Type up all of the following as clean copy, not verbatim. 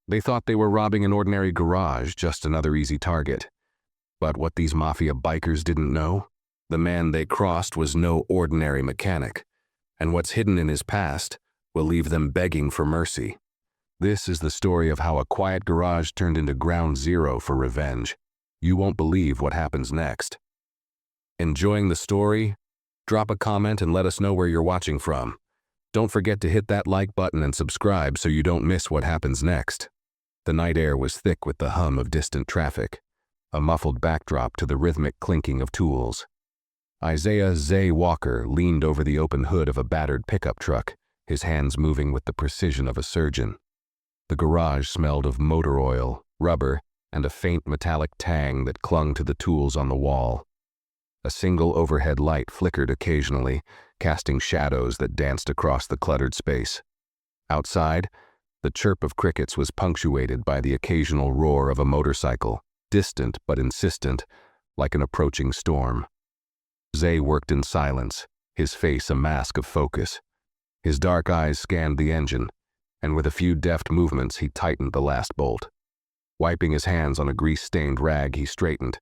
They thought they were robbing an ordinary garage, just another easy target. But what these Mafia bikers didn't know? The man they crossed was no ordinary mechanic, and what's hidden in his past will leave them begging for mercy. This is the story of how a quiet garage turned into ground zero for revenge. You won't believe what happens next. Enjoying the story? Drop a comment and let us know where you're watching from. Don't forget to hit that like button and subscribe so you don't miss what happens next. The night air was thick with the hum of distant traffic, a muffled backdrop to the rhythmic clinking of tools. Isaiah "Zay" Walker leaned over the open hood of a battered pickup truck, his hands moving with the precision of a surgeon. The garage smelled of motor oil, rubber, and a faint metallic tang that clung to the tools on the wall. A single overhead light flickered occasionally, casting shadows that danced across the cluttered space. Outside, the chirp of crickets was punctuated by the occasional roar of a motorcycle, distant but insistent, like an approaching storm. Zay worked in silence, his face a mask of focus. His dark eyes scanned the engine, and with a few deft movements he tightened the last bolt. Wiping his hands on a grease-stained rag, he straightened,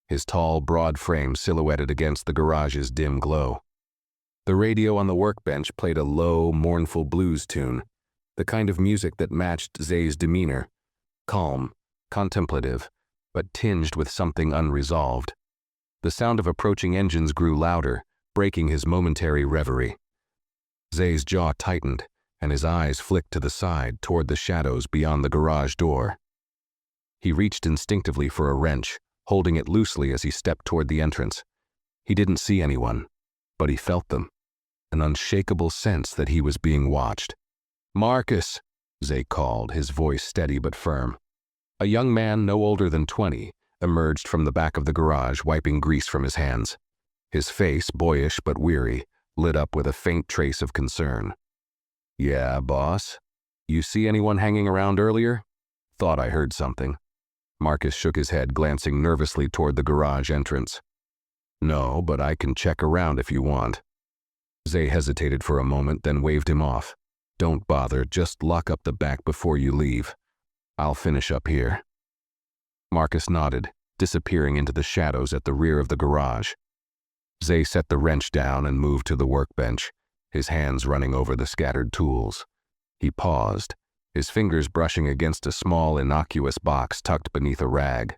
his tall, broad frame silhouetted against the garage's dim glow. The radio on the workbench played a low, mournful blues tune, the kind of music that matched Zay's demeanor, calm, contemplative, but tinged with something unresolved. The sound of approaching engines grew louder, breaking his momentary reverie. Zay's jaw tightened, and his eyes flicked to the side toward the shadows beyond the garage door. He reached instinctively for a wrench, holding it loosely as he stepped toward the entrance. He didn't see anyone, but he felt them, an unshakable sense that he was being watched. "Marcus," Zay called, his voice steady but firm. A young man no older than 20 emerged from the back of the garage, wiping grease from his hands. His face, boyish but weary, lit up with a faint trace of concern. "Yeah, boss? You see anyone hanging around earlier? Thought I heard something." Marcus shook his head, glancing nervously toward the garage entrance. "No, but I can check around if you want." Zay hesitated for a moment, then waved him off. "Don't bother, just lock up the back before you leave. I'll finish up here." Marcus nodded, disappearing into the shadows at the rear of the garage. Zay set the wrench down and moved to the workbench, his hands running over the scattered tools. He paused, his fingers brushing against a small, innocuous box tucked beneath a rag.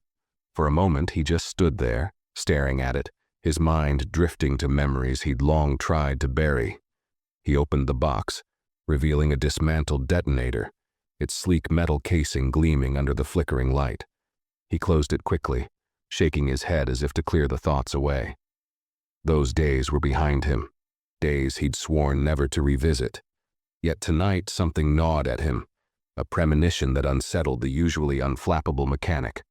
For a moment, he just stood there, staring at it, his mind drifting to memories he'd long tried to bury. He opened the box, revealing a dismantled detonator, its sleek metal casing gleaming under the flickering light. He closed it quickly, shaking his head as if to clear the thoughts away. Those days were behind him, days he'd sworn never to revisit. Yet tonight something gnawed at him, a premonition that unsettled the usually unflappable mechanic.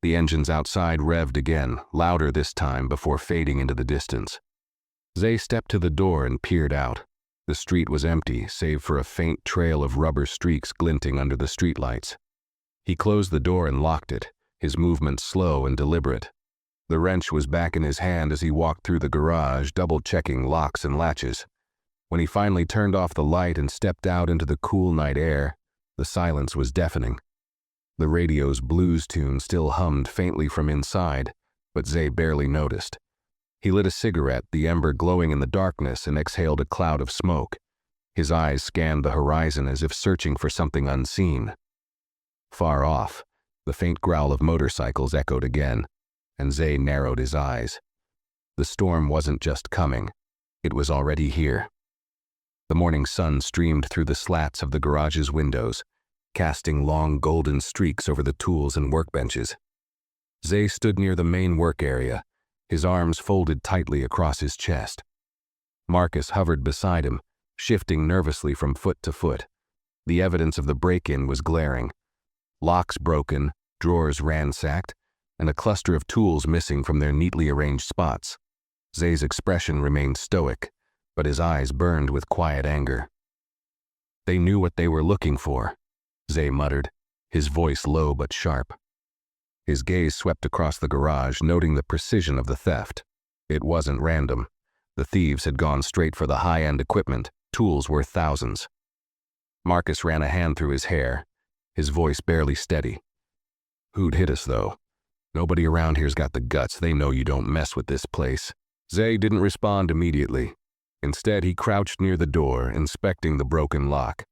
The engines outside revved again, louder this time before fading into the distance. Zay stepped to the door and peered out. The street was empty, save for a faint trail of rubber streaks glinting under the streetlights. He closed the door and locked it, his movements slow and deliberate. The wrench was back in his hand as he walked through the garage, double-checking locks and latches. When he finally turned off the light and stepped out into the cool night air, the silence was deafening. The radio's blues tune still hummed faintly from inside, but Zay barely noticed. He lit a cigarette, the ember glowing in the darkness, and exhaled a cloud of smoke. His eyes scanned the horizon as if searching for something unseen. Far off, the faint growl of motorcycles echoed again, and Zay narrowed his eyes. The storm wasn't just coming, it was already here. The morning sun streamed through the slats of the garage's windows, casting long golden streaks over the tools and workbenches. Zay stood near the main work area, his arms folded tightly across his chest. Marcus hovered beside him, shifting nervously from foot to foot. The evidence of the break-in was glaring. Locks broken, drawers ransacked, and a cluster of tools missing from their neatly arranged spots. Zay's expression remained stoic, but his eyes burned with quiet anger. "They knew what they were looking for," Zay muttered, his voice low but sharp. His gaze swept across the garage, noting the precision of the theft. It wasn't random. The thieves had gone straight for the high-end equipment, tools worth thousands. Marcus ran a hand through his hair, his voice barely steady. Who'd hit us, though? Nobody around here's got the guts. They know you don't mess with this place. Zay didn't respond immediately. Instead, he crouched near the door, inspecting the broken lock.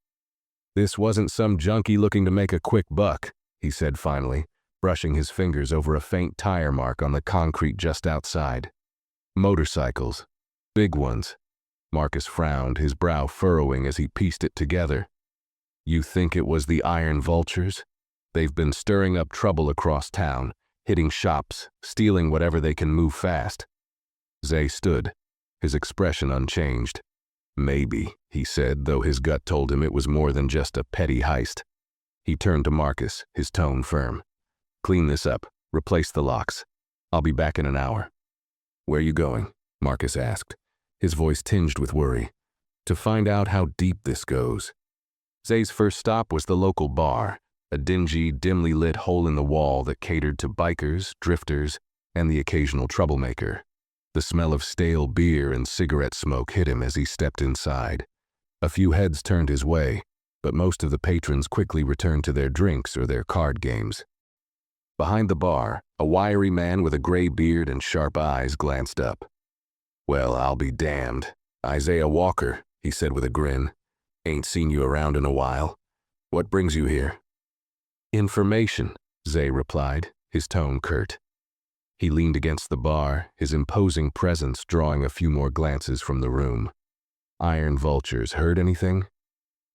This wasn't some junkie looking to make a quick buck, he said finally, brushing his fingers over a faint tire mark on the concrete just outside. Motorcycles. Big ones. Marcus frowned, his brow furrowing as he pieced it together. You think it was the Iron Vultures? They've been stirring up trouble across town, hitting shops, stealing whatever they can move fast. Zay stood, his expression unchanged. Maybe, he said, though his gut told him it was more than just a petty heist. He turned to Marcus, his tone firm. Clean this up, replace the locks. I'll be back in an hour. Where you going? Marcus asked, his voice tinged with worry. To find out how deep this goes. Zay's first stop was the local bar, a dingy, dimly lit hole in the wall that catered to bikers, drifters, and the occasional troublemaker. The smell of stale beer and cigarette smoke hit him as he stepped inside. A few heads turned his way, but most of the patrons quickly returned to their drinks or their card games. Behind the bar, a wiry man with a gray beard and sharp eyes glanced up. Well, I'll be damned. Isaiah Walker, he said with a grin. Ain't seen you around in a while. What brings you here? Information, Zay replied, his tone curt. He leaned against the bar, his imposing presence drawing a few more glances from the room. Iron Vultures, heard anything?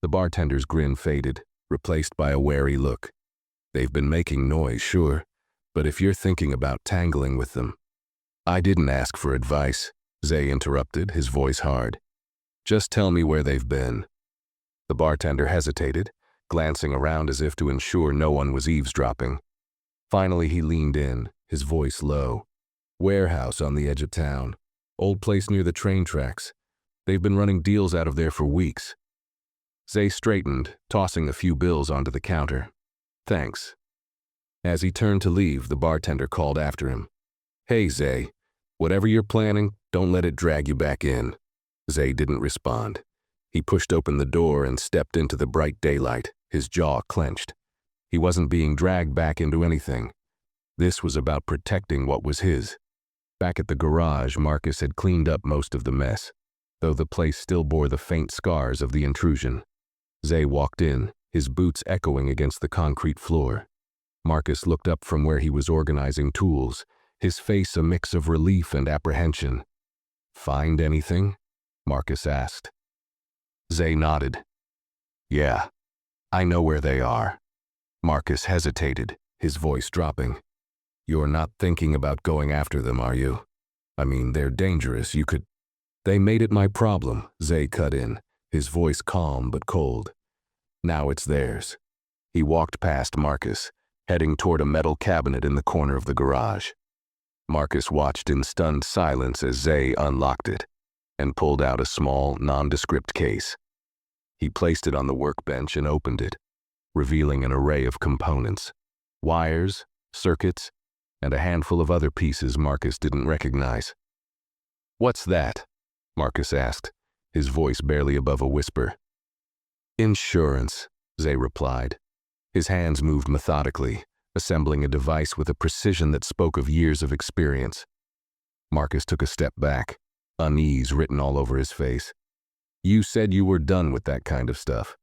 The bartender's grin faded, replaced by a wary look. They've been making noise, sure, but if you're thinking about tangling with them. I didn't ask for advice, Zay interrupted, his voice hard. Just tell me where they've been. The bartender hesitated, glancing around as if to ensure no one was eavesdropping. Finally, he leaned in, his voice low. Warehouse on the edge of town. Old place near the train tracks. They've been running deals out of there for weeks. Zay straightened, tossing a few bills onto the counter. Thanks. As he turned to leave, the bartender called after him. Hey, Zay. Whatever you're planning, don't let it drag you back in. Zay didn't respond. He pushed open the door and stepped into the bright daylight, his jaw clenched. He wasn't being dragged back into anything. This was about protecting what was his. Back at the garage, Marcus had cleaned up most of the mess, though the place still bore the faint scars of the intrusion. Zay walked in, his boots echoing against the concrete floor. Marcus looked up from where he was organizing tools, his face a mix of relief and apprehension. Find anything? Marcus asked. Zay nodded. Yeah, I know where they are. Marcus hesitated, his voice dropping. You're not thinking about going after them, are you? I mean, they're dangerous, you could... They made it my problem, Zay cut in, his voice calm but cold. Now it's theirs. He walked past Marcus, heading toward a metal cabinet in the corner of the garage. Marcus watched in stunned silence as Zay unlocked it and pulled out a small, nondescript case. He placed it on the workbench and opened it, revealing an array of components, wires, circuits, and a handful of other pieces Marcus didn't recognize. What's that? Marcus asked, his voice barely above a whisper. Insurance, Zay replied. His hands moved methodically, assembling a device with a precision that spoke of years of experience. Marcus took a step back, unease written all over his face. You said you were done with that kind of stuff.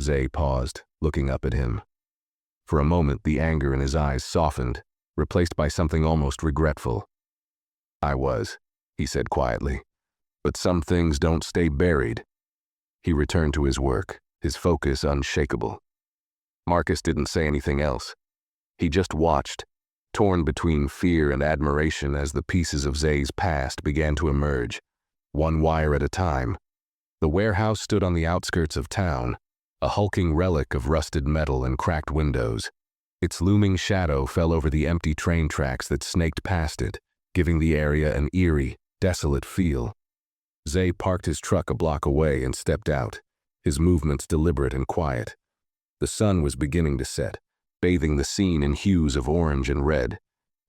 Zay paused, looking up at him. For a moment, the anger in his eyes softened, replaced by something almost regretful. I was, he said quietly, but some things don't stay buried. He returned to his work, his focus unshakable. Marcus didn't say anything else. He just watched, torn between fear and admiration as the pieces of Zay's past began to emerge, one wire at a time. The warehouse stood on the outskirts of town, a hulking relic of rusted metal and cracked windows. Its looming shadow fell over the empty train tracks that snaked past it, giving the area an eerie, desolate feel. Zay parked his truck a block away and stepped out, his movements deliberate and quiet. The sun was beginning to set, bathing the scene in hues of orange and red,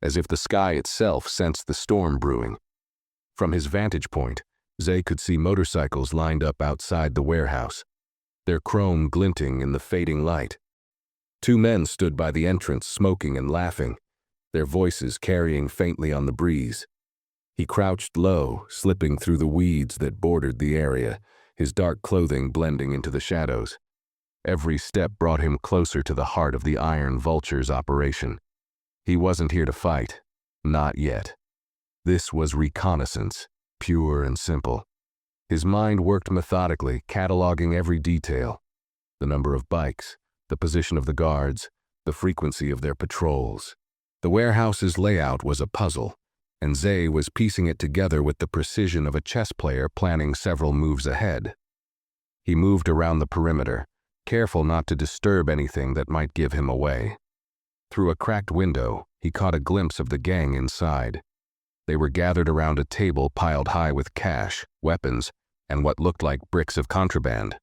as if the sky itself sensed the storm brewing. From his vantage point, Zay could see motorcycles lined up outside the warehouse, their chrome glinting in the fading light. Two men stood by the entrance, smoking and laughing, their voices carrying faintly on the breeze. He crouched low, slipping through the weeds that bordered the area, his dark clothing blending into the shadows. Every step brought him closer to the heart of the Iron Vulture's operation. He wasn't here to fight. Not yet. This was reconnaissance, pure and simple. His mind worked methodically, cataloging every detail. The number of bikes, the position of the guards, the frequency of their patrols. The warehouse's layout was a puzzle, and Zay was piecing it together with the precision of a chess player planning several moves ahead. He moved around the perimeter, careful not to disturb anything that might give him away. Through a cracked window, he caught a glimpse of the gang inside. They were gathered around a table piled high with cash, weapons, and what looked like bricks of contraband.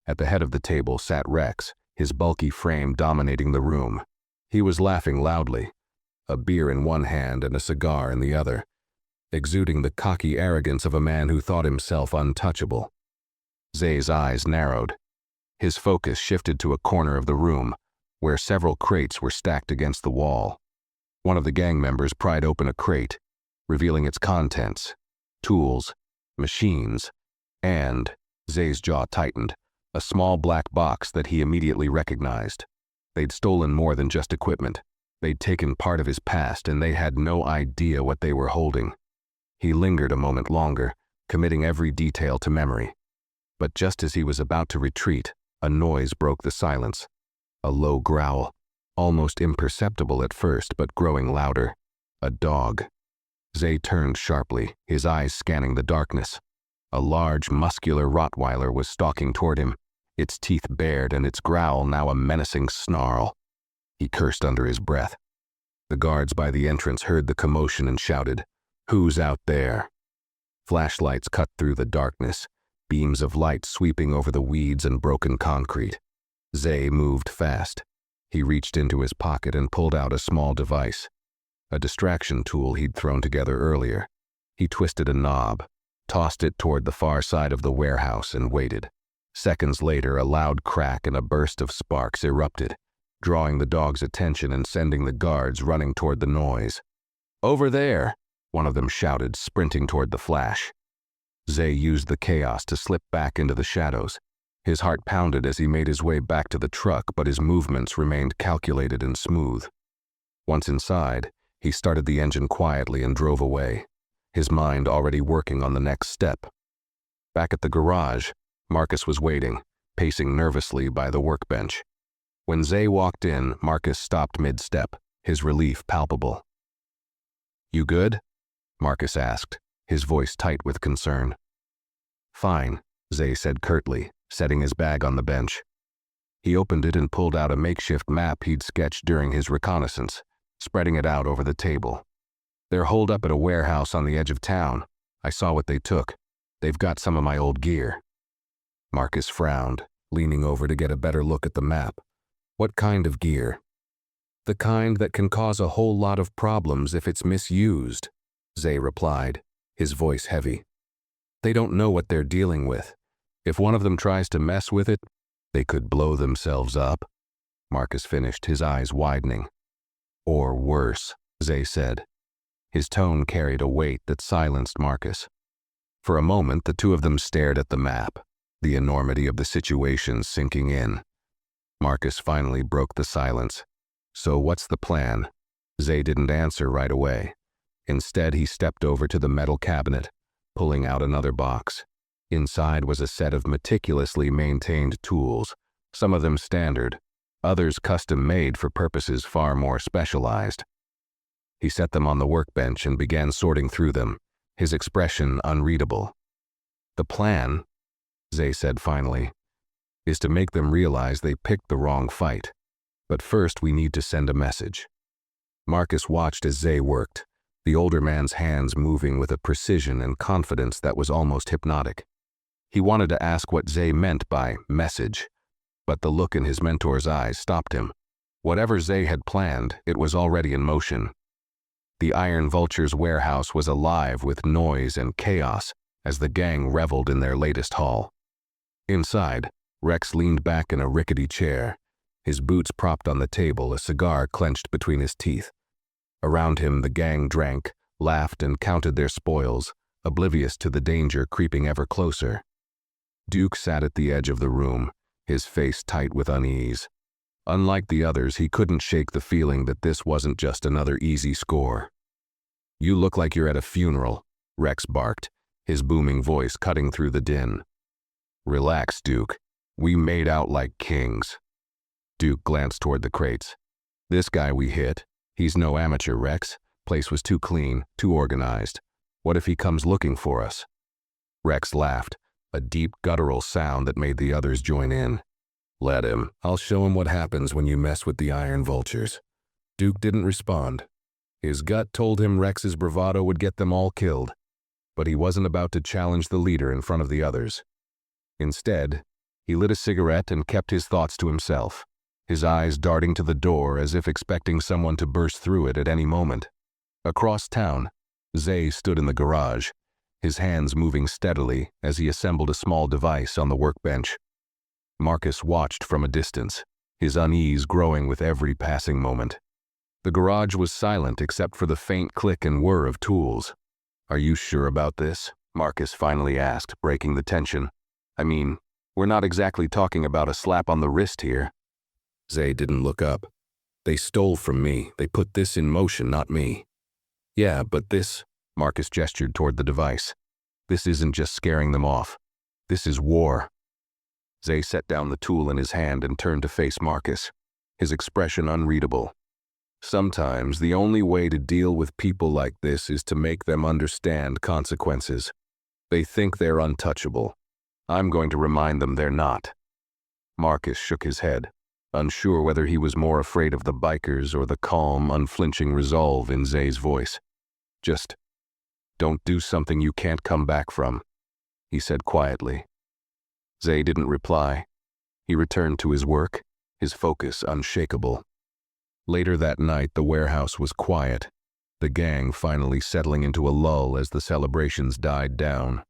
At the head of the table sat Rex, his bulky frame dominating the room. He was laughing loudly, a beer in one hand and a cigar in the other, exuding the cocky arrogance of a man who thought himself untouchable. Zay's eyes narrowed. His focus shifted to a corner of the room, where several crates were stacked against the wall. One of the gang members pried open a crate, revealing its contents: tools, machines, and, Zay's jaw tightened, a small black box that he immediately recognized. They'd stolen more than just equipment. They'd taken part of his past, and they had no idea what they were holding. He lingered a moment longer, committing every detail to memory. But just as he was about to retreat, a noise broke the silence. A low growl, almost imperceptible at first but growing louder. A dog. Zay turned sharply, his eyes scanning the darkness. A large, muscular Rottweiler was stalking toward him, its teeth bared and its growl now a menacing snarl. He cursed under his breath. The guards by the entrance heard the commotion and shouted, "Who's out there?" Flashlights cut through the darkness, beams of light sweeping over the weeds and broken concrete. Zay moved fast. He reached into his pocket and pulled out a small device, a distraction tool he'd thrown together earlier. He twisted a knob, tossed it toward the far side of the warehouse, and waited. Seconds later, a loud crack and a burst of sparks erupted, drawing the dog's attention and sending the guards running toward the noise. "Over there!" one of them shouted, sprinting toward the flash. Zay used the chaos to slip back into the shadows. His heart pounded as he made his way back to the truck, but his movements remained calculated and smooth. Once inside, he started the engine quietly and drove away, his mind already working on the next step. Back at the garage, Marcus was waiting, pacing nervously by the workbench. When Zay walked in, Marcus stopped mid-step, his relief palpable. "You good?" Marcus asked, his voice tight with concern. "Fine," Zay said curtly, setting his bag on the bench. He opened it and pulled out a makeshift map he'd sketched during his reconnaissance, spreading it out over the table. "They're holed up at a warehouse on the edge of town. I saw what they took. They've got some of my old gear." Marcus frowned, leaning over to get a better look at the map. "What kind of gear?" "The kind that can cause a whole lot of problems if it's misused," Zay replied, his voice heavy. "They don't know what they're dealing with. If one of them tries to mess with it, they could blow themselves up." Marcus finished, his eyes widening. "Or worse," Zay said. His tone carried a weight that silenced Marcus. For a moment, the two of them stared at the map, the enormity of the situation sinking in. Marcus finally broke the silence. "So what's the plan?" Zay didn't answer right away. Instead, he stepped over to the metal cabinet, pulling out another box. Inside was a set of meticulously maintained tools, some of them standard, others custom-made for purposes far more specialized. He set them on the workbench and began sorting through them, his expression unreadable. "The plan," Zay said finally, "is to make them realize they picked the wrong fight. But first we need to send a message." Marcus watched as Zay worked, the older man's hands moving with a precision and confidence that was almost hypnotic. He wanted to ask what Zay meant by message, but the look in his mentor's eyes stopped him. Whatever Zay had planned, it was already in motion. The Iron Vulture's warehouse was alive with noise and chaos as the gang reveled in their latest haul. Inside, Rex leaned back in a rickety chair, his boots propped on the table, a cigar clenched between his teeth. Around him, the gang drank, laughed, and counted their spoils, oblivious to the danger creeping ever closer. Duke sat at the edge of the room, his face tight with unease. Unlike the others, he couldn't shake the feeling that this wasn't just another easy score. "You look like you're at a funeral," Rex barked, his booming voice cutting through the din. "Relax, Duke. We made out like kings." Duke glanced toward the crates. "This guy we hit, he's no amateur, Rex. Place was too clean, too organized. What if he comes looking for us?" Rex laughed, a deep guttural sound that made the others join in. "Let him. I'll show him what happens when you mess with the Iron Vultures." Duke didn't respond. His gut told him Rex's bravado would get them all killed, but he wasn't about to challenge the leader in front of the others. Instead, he lit a cigarette and kept his thoughts to himself, his eyes darting to the door as if expecting someone to burst through it at any moment. Across town, Zay stood in the garage, his hands moving steadily as he assembled a small device on the workbench. Marcus watched from a distance, his unease growing with every passing moment. The garage was silent except for the faint click and whir of tools. "Are you sure about this?" Marcus finally asked, breaking the tension. "I mean, we're not exactly talking about a slap on the wrist here." Zay didn't look up. "They stole from me. They put this in motion, not me." "Yeah, but this," Marcus gestured toward the device. "This isn't just scaring them off. This is war." Zay set down the tool in his hand and turned to face Marcus, his expression unreadable. "Sometimes the only way to deal with people like this is to make them understand consequences. They think they're untouchable. I'm going to remind them they're not." Marcus shook his head, unsure whether he was more afraid of the bikers or the calm, unflinching resolve in Zay's voice. "Just don't do something you can't come back from," he said quietly. Zay didn't reply. He returned to his work, his focus unshakable. Later that night, the warehouse was quiet, the gang finally settling into a lull as the celebrations died down.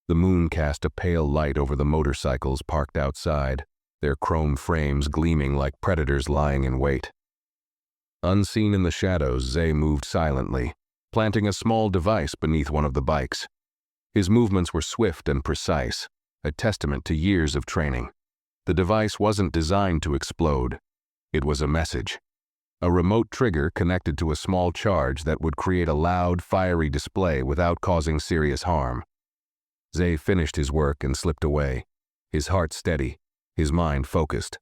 The moon cast a pale light over the motorcycles parked outside, their chrome frames gleaming like predators lying in wait. Unseen in the shadows, Zay moved silently, planting a small device beneath one of the bikes. His movements were swift and precise, a testament to years of training. The device wasn't designed to explode. It was a message. A remote trigger connected to a small charge that would create a loud, fiery display without causing serious harm. Zay finished his work and slipped away, his heart steady, his mind focused.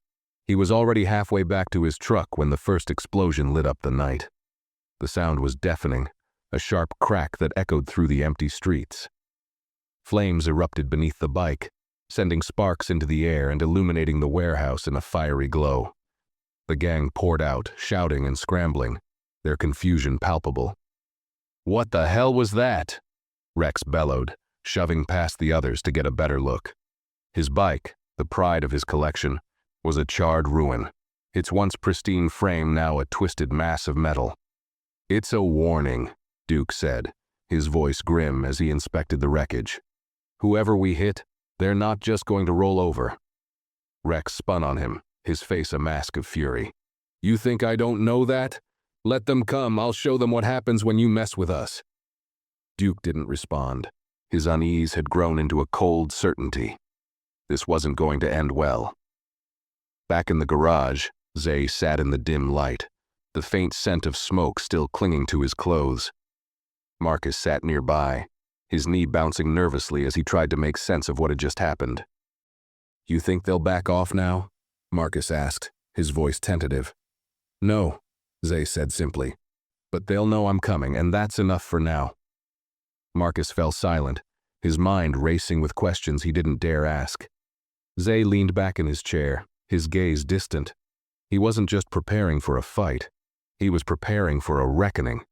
He was already halfway back to his truck when the first explosion lit up the night. The sound was deafening, a sharp crack that echoed through the empty streets. Flames erupted beneath the bike, sending sparks into the air and illuminating the warehouse in a fiery glow. The gang poured out, shouting and scrambling, their confusion palpable. "What the hell was that?" Rex bellowed, shoving past the others to get a better look. His bike, the pride of his collection, was a charred ruin, its once pristine frame now a twisted mass of metal. "It's a warning," Duke said, his voice grim as he inspected the wreckage. "Whoever we hit, they're not just going to roll over." Rex spun on him, his face a mask of fury. "You think I don't know that? Let them come, I'll show them what happens when you mess with us." Duke didn't respond. His unease had grown into a cold certainty. This wasn't going to end well. Back in the garage, Zay sat in the dim light, the faint scent of smoke still clinging to his clothes. Marcus sat nearby, his knee bouncing nervously as he tried to make sense of what had just happened. "You think they'll back off now?" Marcus asked, his voice tentative. "No," Zay said simply, "but they'll know I'm coming, and that's enough for now." Marcus fell silent, his mind racing with questions he didn't dare ask. Zay leaned back in his chair, his gaze distant. He wasn't just preparing for a fight. He was preparing for a reckoning.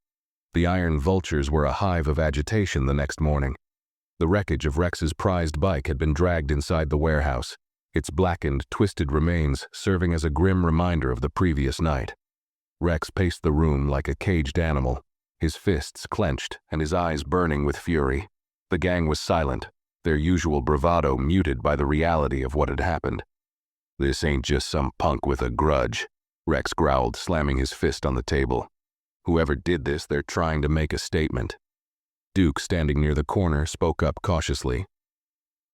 The Iron Vultures were a hive of agitation the next morning. The wreckage of Rex's prized bike had been dragged inside the warehouse, its blackened, twisted remains serving as a grim reminder of the previous night. Rex paced the room like a caged animal, his fists clenched and his eyes burning with fury. The gang was silent, their usual bravado muted by the reality of what had happened. This ain't just some punk with a grudge, Rex growled, slamming his fist on the table. Whoever did this, they're trying to make a statement. Duke, standing near the corner, spoke up cautiously.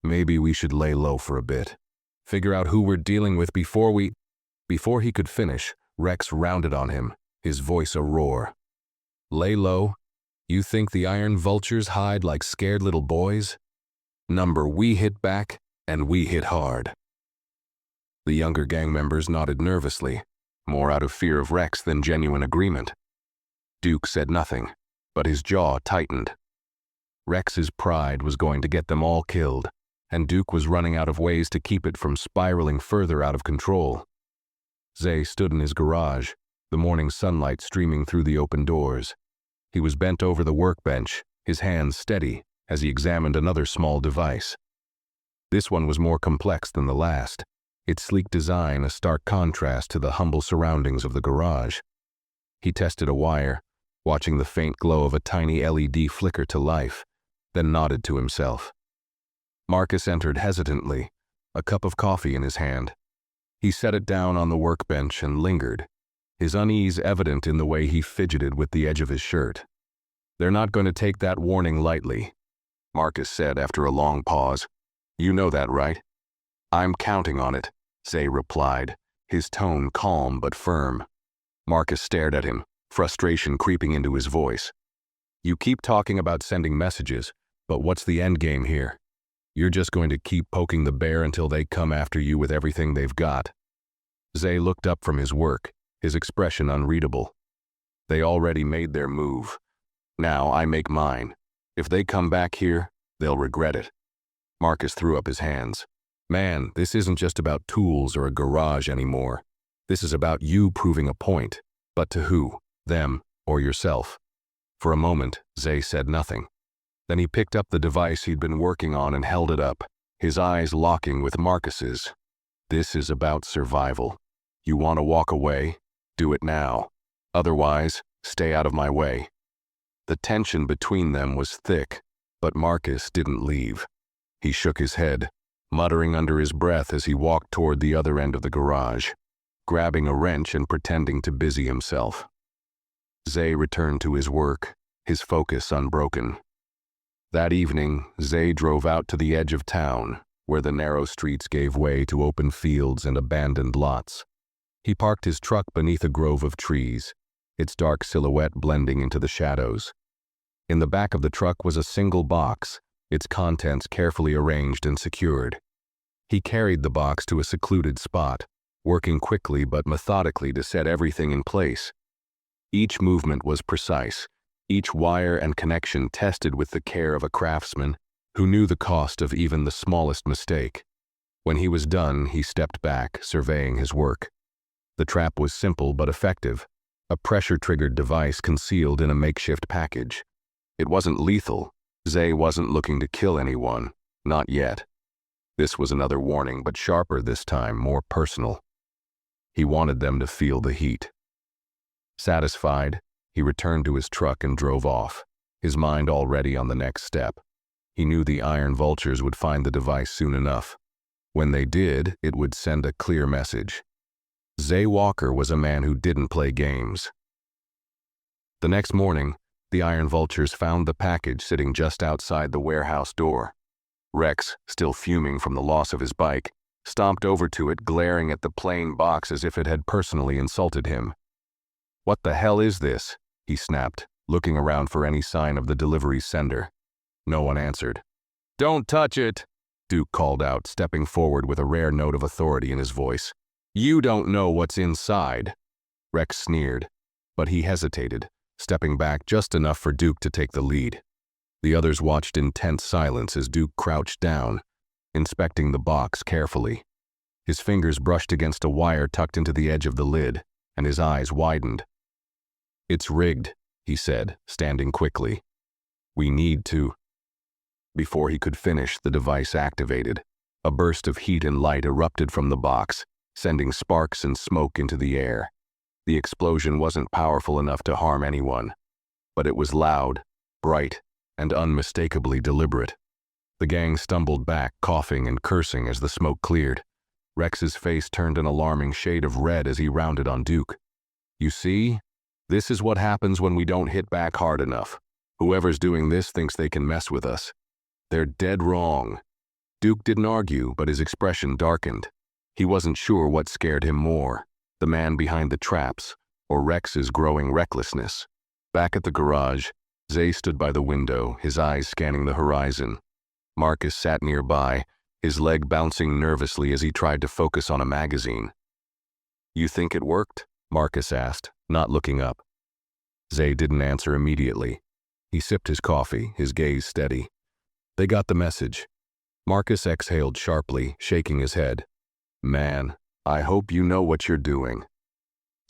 Maybe we should lay low for a bit. Figure out who we're dealing with before we... Before he could finish, Rex rounded on him, his voice a roar. Lay low? You think the Iron Vultures hide like scared little boys? Number, we hit back, and we hit hard. The younger gang members nodded nervously, more out of fear of Rex than genuine agreement. Duke said nothing, but his jaw tightened. Rex's pride was going to get them all killed, and Duke was running out of ways to keep it from spiraling further out of control. Zay stood in his garage, the morning sunlight streaming through the open doors. He was bent over the workbench, his hands steady, as he examined another small device. This one was more complex than the last, its sleek design a stark contrast to the humble surroundings of the garage. He tested a wire, watching the faint glow of a tiny LED flicker to life, then nodded to himself. Marcus entered hesitantly, a cup of coffee in his hand. He set it down on the workbench and lingered, his unease evident in the way he fidgeted with the edge of his shirt. They're not going to take that warning lightly, Marcus said after a long pause. You know that, right? I'm counting on it, Zay replied, his tone calm but firm. Marcus stared at him, frustration creeping into his voice. You keep talking about sending messages, but what's the end game here? You're just going to keep poking the bear until they come after you with everything they've got. Zay looked up from his work, his expression unreadable. They already made their move. Now I make mine. If they come back here, they'll regret it. Marcus threw up his hands. Man, this isn't just about tools or a garage anymore. This is about you proving a point. But to who? Them or yourself? For a moment, Zay said nothing. Then he picked up the device he'd been working on and held it up, his eyes locking with Marcus's. This is about survival. You want to walk away? Do it now. Otherwise, stay out of my way. The tension between them was thick, but Marcus didn't leave. He shook his head, muttering under his breath as he walked toward the other end of the garage, grabbing a wrench and pretending to busy himself. Zay returned to his work, his focus unbroken. That evening, Zay drove out to the edge of town, where the narrow streets gave way to open fields and abandoned lots. He parked his truck beneath a grove of trees, its dark silhouette blending into the shadows. In the back of the truck was a single box, its contents carefully arranged and secured. He carried the box to a secluded spot, working quickly but methodically to set everything in place. Each movement was precise, each wire and connection tested with the care of a craftsman who knew the cost of even the smallest mistake. When he was done, he stepped back, surveying his work. The trap was simple but effective, a pressure-triggered device concealed in a makeshift package. It wasn't lethal. Zay wasn't looking to kill anyone, not yet. This was another warning, but sharper this time, more personal. He wanted them to feel the heat. Satisfied, he returned to his truck and drove off, his mind already on the next step. He knew the Iron Vultures would find the device soon enough. When they did, it would send a clear message. Zay Walker was a man who didn't play games. The next morning, the Iron Vultures found the package sitting just outside the warehouse door. Rex, still fuming from the loss of his bike, stomped over to it, glaring at the plain box as if it had personally insulted him. "What the hell is this?" he snapped, looking around for any sign of the delivery sender. No one answered. "Don't touch it," Duke called out, stepping forward with a rare note of authority in his voice. "You don't know what's inside." Rex sneered, but he hesitated, stepping back just enough for Duke to take the lead. The others watched in tense silence as Duke crouched down, inspecting the box carefully. His fingers brushed against a wire tucked into the edge of the lid, and his eyes widened. "It's rigged," he said, standing quickly. "We need to..." Before he could finish, the device activated. A burst of heat and light erupted from the box, sending sparks and smoke into the air. The explosion wasn't powerful enough to harm anyone, but it was loud, bright, and unmistakably deliberate. The gang stumbled back, coughing and cursing as the smoke cleared. Rex's face turned an alarming shade of red as he rounded on Duke. You see? This is what happens when we don't hit back hard enough. Whoever's doing this thinks they can mess with us. They're dead wrong. Duke didn't argue, but his expression darkened. He wasn't sure what scared him more, the man behind the traps, or Rex's growing recklessness. Back at the garage, Zay stood by the window, his eyes scanning the horizon. Marcus sat nearby, his leg bouncing nervously as he tried to focus on a magazine. You think it worked? Marcus asked, not looking up. Zay didn't answer immediately. He sipped his coffee, his gaze steady. They got the message. Marcus exhaled sharply, shaking his head. Man, I hope you know what you're doing.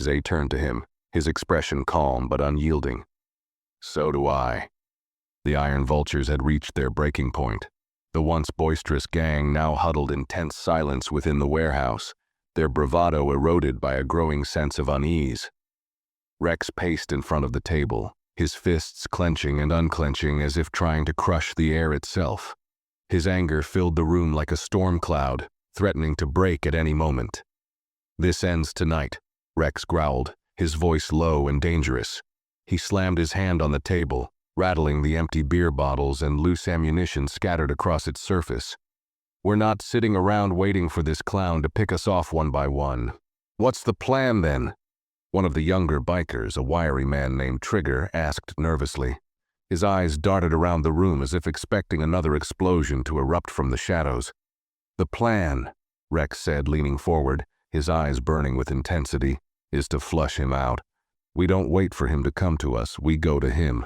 Zay turned to him, his expression calm but unyielding. So do I. The Iron Vultures had reached their breaking point. The once boisterous gang now huddled in tense silence within the warehouse, their bravado eroded by a growing sense of unease. Rex paced in front of the table, his fists clenching and unclenching as if trying to crush the air itself. His anger filled the room like a storm cloud, threatening to break at any moment. This ends tonight, Rex growled, his voice low and dangerous. He slammed his hand on the table, rattling the empty beer bottles and loose ammunition scattered across its surface. We're not sitting around waiting for this clown to pick us off one by one. What's the plan then? One of the younger bikers, a wiry man named Trigger, asked nervously. His eyes darted around the room as if expecting another explosion to erupt from the shadows. The plan, Rex said, leaning forward, his eyes burning with intensity, is to flush him out. We don't wait for him to come to us, we go to him.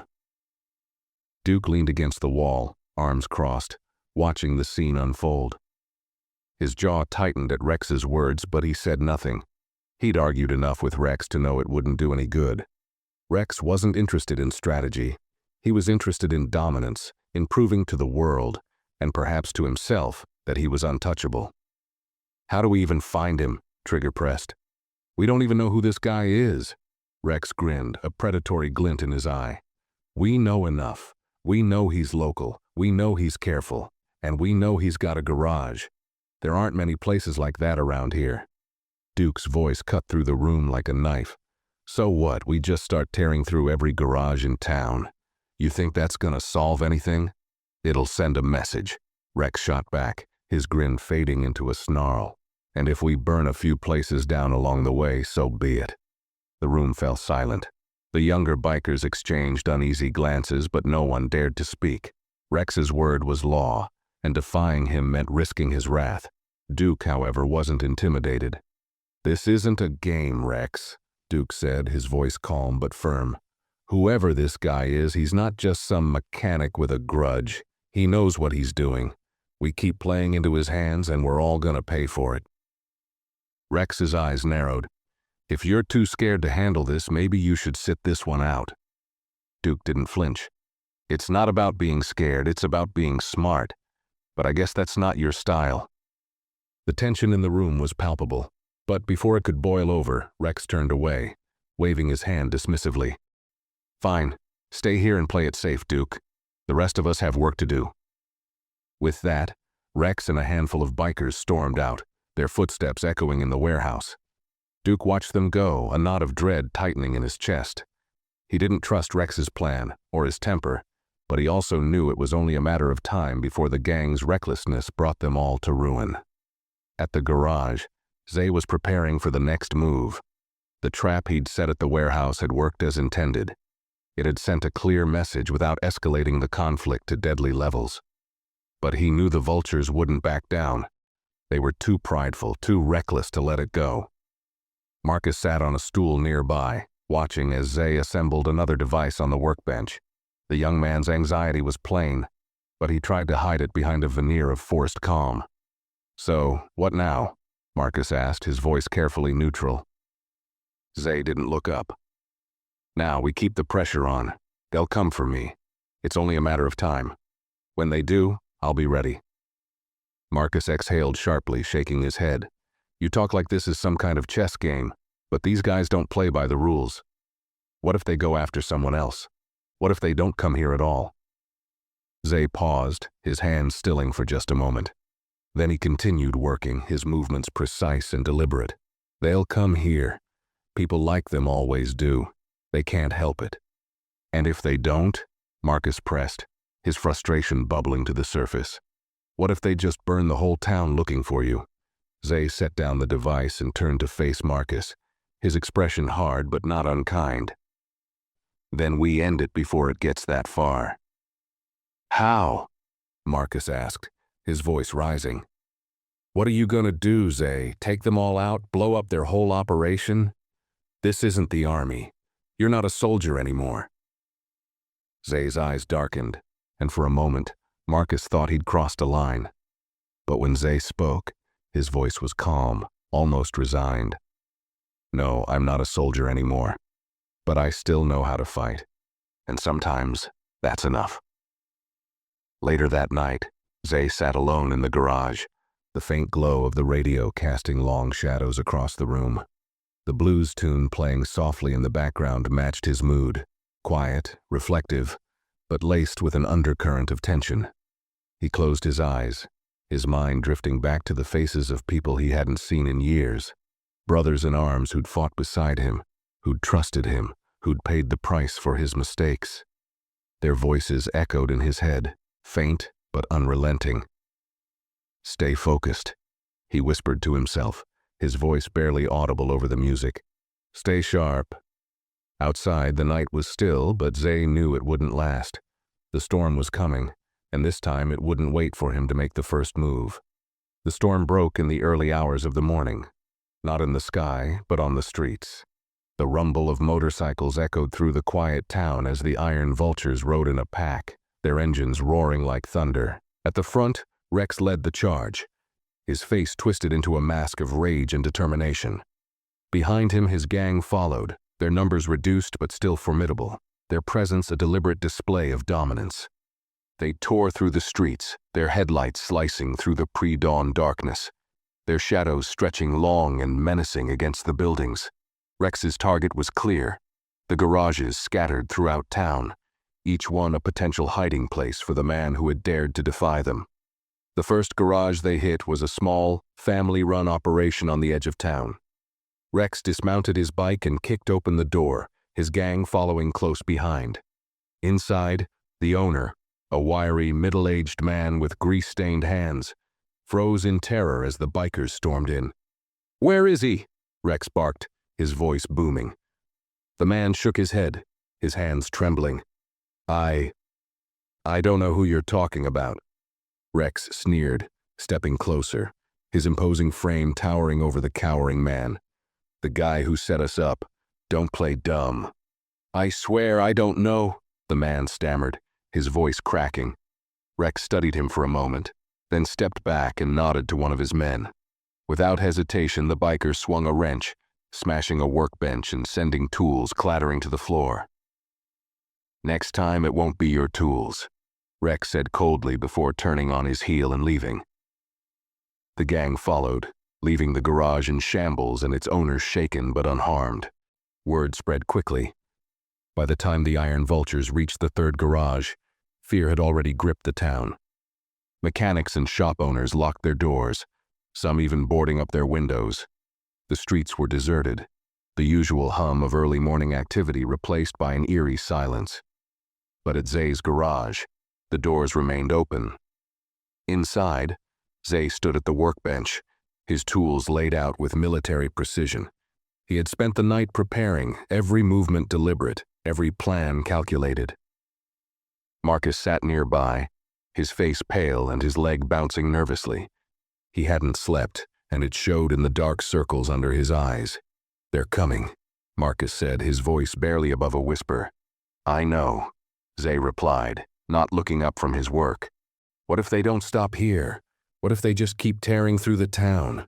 Duke leaned against the wall, arms crossed, watching the scene unfold. His jaw tightened at Rex's words, but he said nothing. He'd argued enough with Rex to know it wouldn't do any good. Rex wasn't interested in strategy. He was interested in dominance, in proving to the world, and perhaps to himself, that he was untouchable. How do we even find him? Trigger pressed. We don't even know who this guy is. Rex grinned, a predatory glint in his eye. We know enough. We know he's local. We know he's careful. And we know he's got a garage. There aren't many places like that around here. Duke's voice cut through the room like a knife. So what, we just start tearing through every garage in town. You think that's gonna solve anything? It'll send a message. Rex shot back, his grin fading into a snarl. And if we burn a few places down along the way, so be it. The room fell silent. The younger bikers exchanged uneasy glances, but no one dared to speak. Rex's word was law, and defying him meant risking his wrath. Duke, however, wasn't intimidated. This isn't a game, Rex, Duke said, his voice calm but firm. Whoever this guy is, he's not just some mechanic with a grudge. He knows what he's doing. We keep playing into his hands and we're all gonna pay for it. Rex's eyes narrowed. If you're too scared to handle this, maybe you should sit this one out. Duke didn't flinch. It's not about being scared, it's about being smart. But I guess that's not your style. The tension in the room was palpable. But before it could boil over, Rex turned away, waving his hand dismissively. Fine. Stay here and play it safe, Duke. The rest of us have work to do. With that, Rex and a handful of bikers stormed out, their footsteps echoing in the warehouse. Duke watched them go, a knot of dread tightening in his chest. He didn't trust Rex's plan, or his temper, but he also knew it was only a matter of time before the gang's recklessness brought them all to ruin. At the garage, Zay was preparing for the next move. The trap he'd set at the warehouse had worked as intended. It had sent a clear message without escalating the conflict to deadly levels. But he knew the vultures wouldn't back down. They were too prideful, too reckless to let it go. Marcus sat on a stool nearby, watching as Zay assembled another device on the workbench. The young man's anxiety was plain, but he tried to hide it behind a veneer of forced calm. So, what now? Marcus asked, his voice carefully neutral. Zay didn't look up. Now we keep the pressure on. They'll come for me. It's only a matter of time. When they do, I'll be ready. Marcus exhaled sharply, shaking his head. You talk like this is some kind of chess game, but these guys don't play by the rules. What if they go after someone else? What if they don't come here at all? Zay paused, his hands stilling for just a moment. Then he continued working, his movements precise and deliberate. They'll come here. People like them always do. They can't help it. And if they don't? Marcus pressed, his frustration bubbling to the surface. What if they just burn the whole town looking for you? Zay set down the device and turned to face Marcus, his expression hard but not unkind. Then we end it before it gets that far. How? Marcus asked, his voice rising. What are you gonna do, Zay? Take them all out, blow up their whole operation? This isn't the army. You're not a soldier anymore. Zay's eyes darkened, and for a moment, Marcus thought he'd crossed a line. But when Zay spoke, his voice was calm, almost resigned. No, I'm not a soldier anymore, but I still know how to fight, and sometimes that's enough. Later that night, Zay sat alone in the garage, the faint glow of the radio casting long shadows across the room. The blues tune playing softly in the background matched his mood, quiet, reflective, but laced with an undercurrent of tension. He closed his eyes, his mind drifting back to the faces of people he hadn't seen in years, brothers in arms who'd fought beside him, who'd trusted him, who'd paid the price for his mistakes. Their voices echoed in his head, faint but unrelenting. Stay focused, he whispered to himself, his voice barely audible over the music. Stay sharp. Outside, the night was still, but Zay knew it wouldn't last. The storm was coming, and this time it wouldn't wait for him to make the first move. The storm broke in the early hours of the morning, not in the sky, but on the streets. The rumble of motorcycles echoed through the quiet town as the iron vultures rode in a pack, their engines roaring like thunder. At the front, Rex led the charge, his face twisted into a mask of rage and determination. Behind him, his gang followed, their numbers reduced but still formidable, their presence a deliberate display of dominance. They tore through the streets, their headlights slicing through the pre-dawn darkness, their shadows stretching long and menacing against the buildings. Rex's target was clear, the garages scattered throughout town, each one a potential hiding place for the man who had dared to defy them. The first garage they hit was a small, family-run operation on the edge of town. Rex dismounted his bike and kicked open the door, his gang following close behind. Inside, the owner, a wiry, middle-aged man with grease-stained hands, froze in terror as the bikers stormed in. "Where is he?" Rex barked, his voice booming. The man shook his head, his hands trembling. I don't know who you're talking about." Rex sneered, stepping closer, his imposing frame towering over the cowering man. "The guy who set us up. Don't play dumb." "I swear I don't know," the man stammered, his voice cracking. Rex studied him for a moment, then stepped back and nodded to one of his men. Without hesitation, the biker swung a wrench, smashing a workbench and sending tools clattering to the floor. "Next time it won't be your tools," Rex said coldly before turning on his heel and leaving. The gang followed, leaving the garage in shambles and its owners shaken but unharmed. Word spread quickly. By the time the iron vultures reached the third garage, fear had already gripped the town. Mechanics and shop owners locked their doors, some even boarding up their windows. The streets were deserted, the usual hum of early morning activity replaced by an eerie silence. But at Zay's garage, the doors remained open. Inside, Zay stood at the workbench, his tools laid out with military precision. He had spent the night preparing, every movement deliberate, every plan calculated. Marcus sat nearby, his face pale and his leg bouncing nervously. He hadn't slept, and it showed in the dark circles under his eyes. "They're coming," Marcus said, his voice barely above a whisper. "I know," Zay replied, not looking up from his work. "What if they don't stop here? What if they just keep tearing through the town?"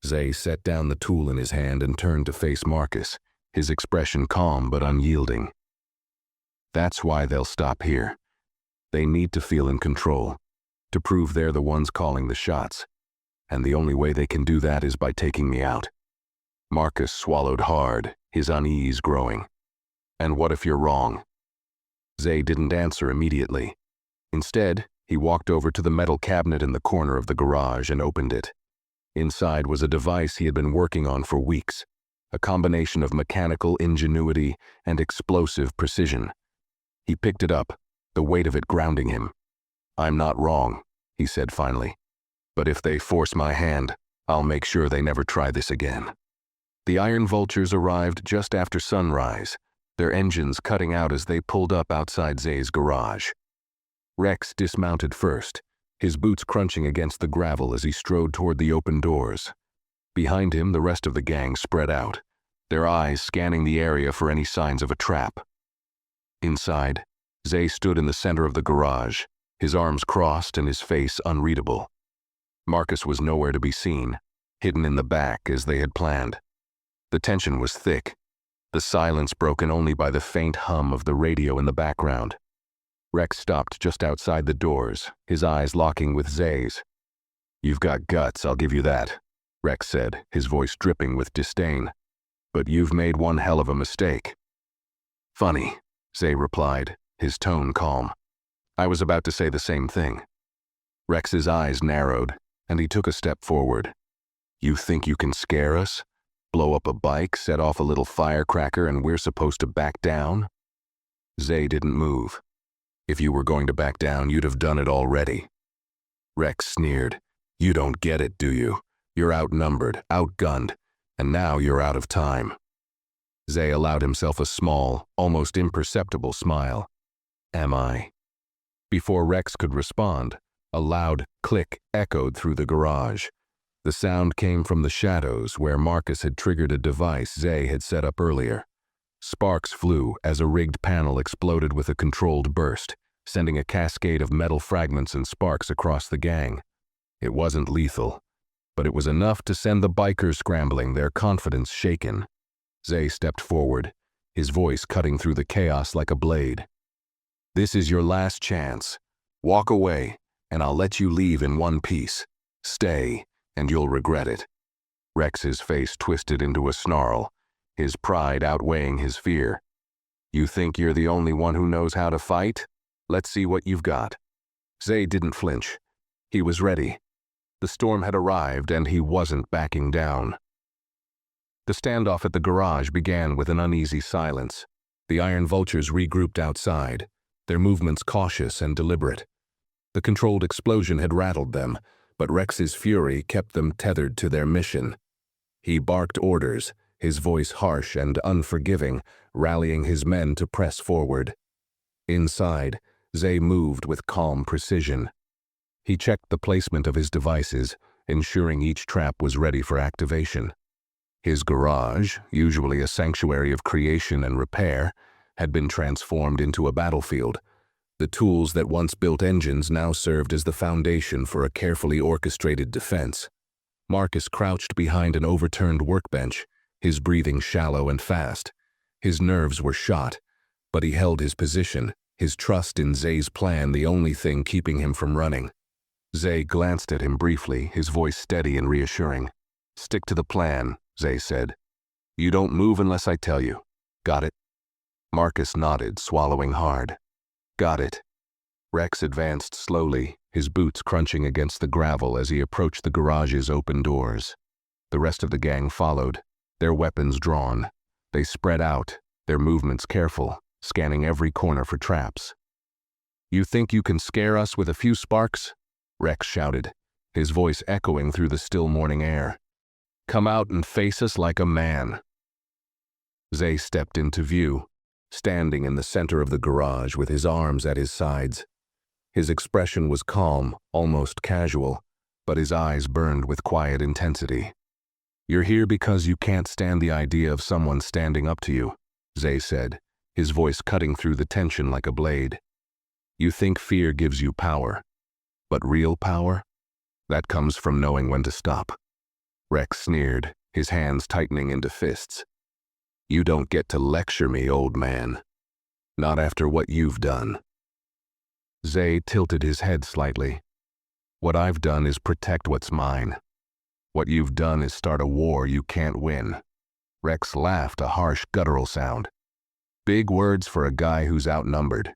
Zay set down the tool in his hand and turned to face Marcus, his expression calm but unyielding. "That's why they'll stop here. They need to feel in control, to prove they're the ones calling the shots. And the only way they can do that is by taking me out." Marcus swallowed hard, his unease growing. "And what if you're wrong?" Zay didn't answer immediately. Instead, He walked over to the metal cabinet in the corner of the garage and opened it. Inside was a device he had been working on for weeks, a combination of mechanical ingenuity and explosive precision. He picked it up, the weight of it grounding him. "I'm not wrong," he said finally. "But if they force my hand, I'll make sure they never try this again." The Iron Vultures arrived just after sunrise, their engines cutting out as they pulled up outside Zay's garage. Rex dismounted first, his boots crunching against the gravel as he strode toward the open doors. Behind him, the rest of the gang spread out, their eyes scanning the area for any signs of a trap. Inside, Zay stood in the center of the garage, his arms crossed and his face unreadable. Marcus was nowhere to be seen, hidden in the back as they had planned. The tension was thick, the silence broken only by the faint hum of the radio in the background. Rex stopped just outside the doors, his eyes locking with Zay's. "You've got guts, I'll give you that," Rex said, his voice dripping with disdain. "But you've made one hell of a mistake." "Funny," Zay replied, his tone calm. "I was about to say the same thing." Rex's eyes narrowed, and he took a step forward. "You think you can scare us? Blow up a bike, set off a little firecracker, and we're supposed to back down?" Zay didn't move. "If you were going to back down, you'd have done it already." Rex sneered. "You don't get it, do you? You're outnumbered, outgunned, and now you're out of time." Zay allowed himself a small, almost imperceptible smile. "Am I?" Before Rex could respond, a loud click echoed through the garage. The sound came from the shadows where Marcus had triggered a device Zay had set up earlier. Sparks flew as a rigged panel exploded with a controlled burst, sending a cascade of metal fragments and sparks across the gang. It wasn't lethal, but it was enough to send the bikers scrambling, their confidence shaken. Zay stepped forward, his voice cutting through the chaos like a blade. "This is your last chance. Walk away, and I'll let you leave in one piece. Stay, and you'll regret it." Rex's face twisted into a snarl, his pride outweighing his fear. "You think you're the only one who knows how to fight? Let's see what you've got." Zay didn't flinch. He was ready. The storm had arrived, and he wasn't backing down. The standoff at the garage began with an uneasy silence. The Iron Vultures regrouped outside, their movements cautious and deliberate. The controlled explosion had rattled them, but Rex's fury kept them tethered to their mission. He barked orders, his voice harsh and unforgiving, rallying his men to press forward. Inside, Zay moved with calm precision. He checked the placement of his devices, ensuring each trap was ready for activation. His garage, usually a sanctuary of creation and repair, had been transformed into a battlefield. The tools that once built engines now served as the foundation for a carefully orchestrated defense. Marcus crouched behind an overturned workbench, his breathing shallow and fast. His nerves were shot, but he held his position, his trust in Zay's plan the only thing keeping him from running. Zay glanced at him briefly, his voice steady and reassuring. "Stick to the plan," Zay said. "You don't move unless I tell you. Got it?" Marcus nodded, swallowing hard. "Got it." Rex advanced slowly, his boots crunching against the gravel as he approached the garage's open doors. The rest of the gang followed, their weapons drawn. They spread out, their movements careful, scanning every corner for traps. "You think you can scare us with a few sparks?" Rex shouted, his voice echoing through the still morning air. "Come out and face us like a man." Zay stepped into view, standing in the center of the garage with his arms at his sides. His expression was calm, almost casual, but his eyes burned with quiet intensity. "You're here because you can't stand the idea of someone standing up to you," Zay said, his voice cutting through the tension like a blade. "You think fear gives you power. But real power? That comes from knowing when to stop." Rex sneered, his hands tightening into fists. "You don't get to lecture me, old man. Not after what you've done." Zay tilted his head slightly. "What I've done is protect what's mine. What you've done is start a war you can't win." Rex laughed, a harsh, guttural sound. "Big words for a guy who's outnumbered."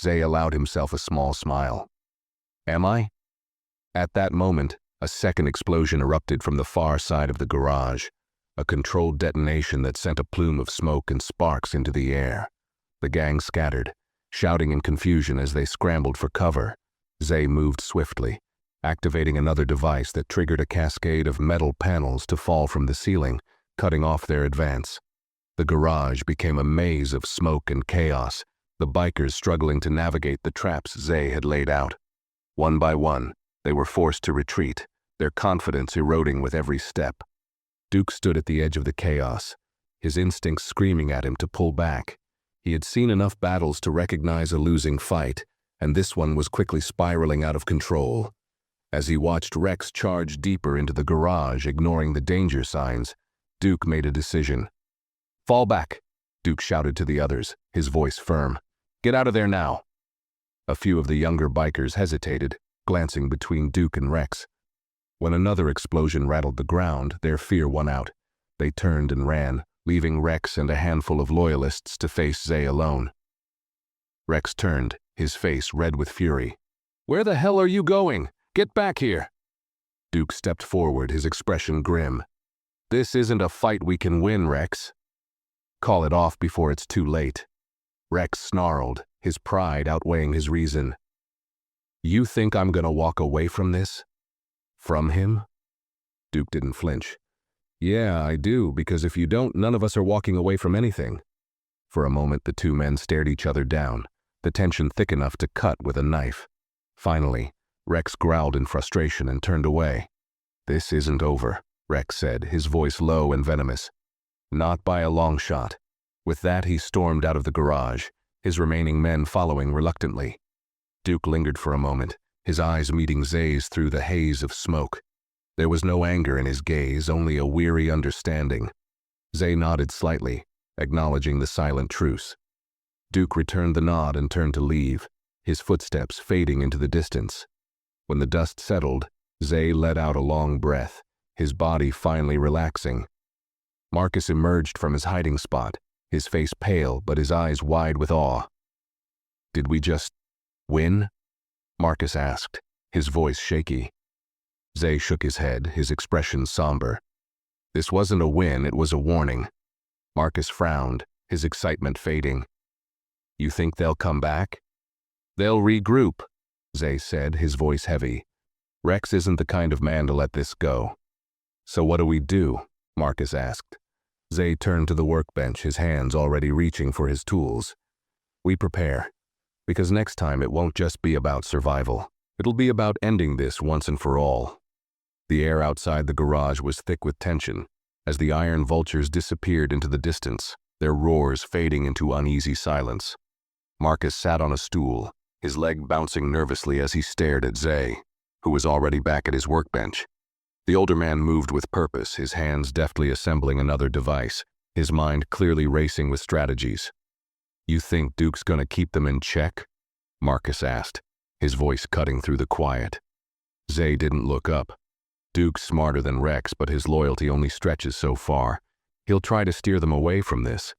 Zay allowed himself a small smile. Am I? At that moment, a second explosion erupted from the far side of the garage, a controlled detonation that sent a plume of smoke and sparks into the air. The gang scattered, shouting in confusion as they scrambled for cover. Zay moved swiftly, activating another device that triggered a cascade of metal panels to fall from the ceiling, cutting off their advance. The garage became a maze of smoke and chaos, the bikers struggling to navigate the traps Zay had laid out. One by one, they were forced to retreat, their confidence eroding with every step. Duke stood at the edge of the chaos, his instincts screaming at him to pull back. He had seen enough battles to recognize a losing fight, and this one was quickly spiraling out of control. As he watched Rex charge deeper into the garage, ignoring the danger signs, Duke made a decision. "Fall back," Duke shouted to the others, his voice firm. "Get out of there now." A few of the younger bikers hesitated, glancing between Duke and Rex. When another explosion rattled the ground, their fear won out. They turned and ran, leaving Rex and a handful of loyalists to face Zay alone. Rex turned, his face red with fury. "Where the hell are you going? Get back here!" Duke stepped forward, his expression grim. "This isn't a fight we can win, Rex. Call it off before it's too late." Rex snarled, his pride outweighing his reason. "You think I'm gonna walk away from this? From him?" Duke didn't flinch. "Yeah, I do, because if you don't, none of us are walking away from anything." For a moment, the two men stared each other down, the tension thick enough to cut with a knife. Finally, Rex growled in frustration and turned away. "This isn't over," Rex said, his voice low and venomous. "Not by a long shot." With that, he stormed out of the garage, his remaining men following reluctantly. Duke lingered for a moment, his eyes meeting Zay's through the haze of smoke. There was no anger in his gaze, only a weary understanding. Zay nodded slightly, acknowledging the silent truce. Duke returned the nod and turned to leave, his footsteps fading into the distance. When the dust settled, Zay let out a long breath, his body finally relaxing. Marcus emerged from his hiding spot, his face pale but his eyes wide with awe. "Did we just win?" Marcus asked, his voice shaky. Zay shook his head, his expression somber. "This wasn't a win, it was a warning." Marcus frowned, his excitement fading. "You think they'll come back?" "They'll regroup," Zay said, his voice heavy. "Rex isn't the kind of man to let this go." "So what do we do?" Marcus asked. Zay turned to the workbench, his hands already reaching for his tools. "We prepare. Because next time it won't just be about survival. It'll be about ending this once and for all." The air outside the garage was thick with tension, as the iron vultures disappeared into the distance, their roars fading into uneasy silence. Marcus sat on a stool, his leg bouncing nervously as he stared at Zay, who was already back at his workbench. The older man moved with purpose, his hands deftly assembling another device, his mind clearly racing with strategies. "You think Duke's gonna keep them in check?" Marcus asked, his voice cutting through the quiet. Zay didn't look up. Duke's smarter than Rex, but his loyalty only stretches so far. He'll try to steer them away from this,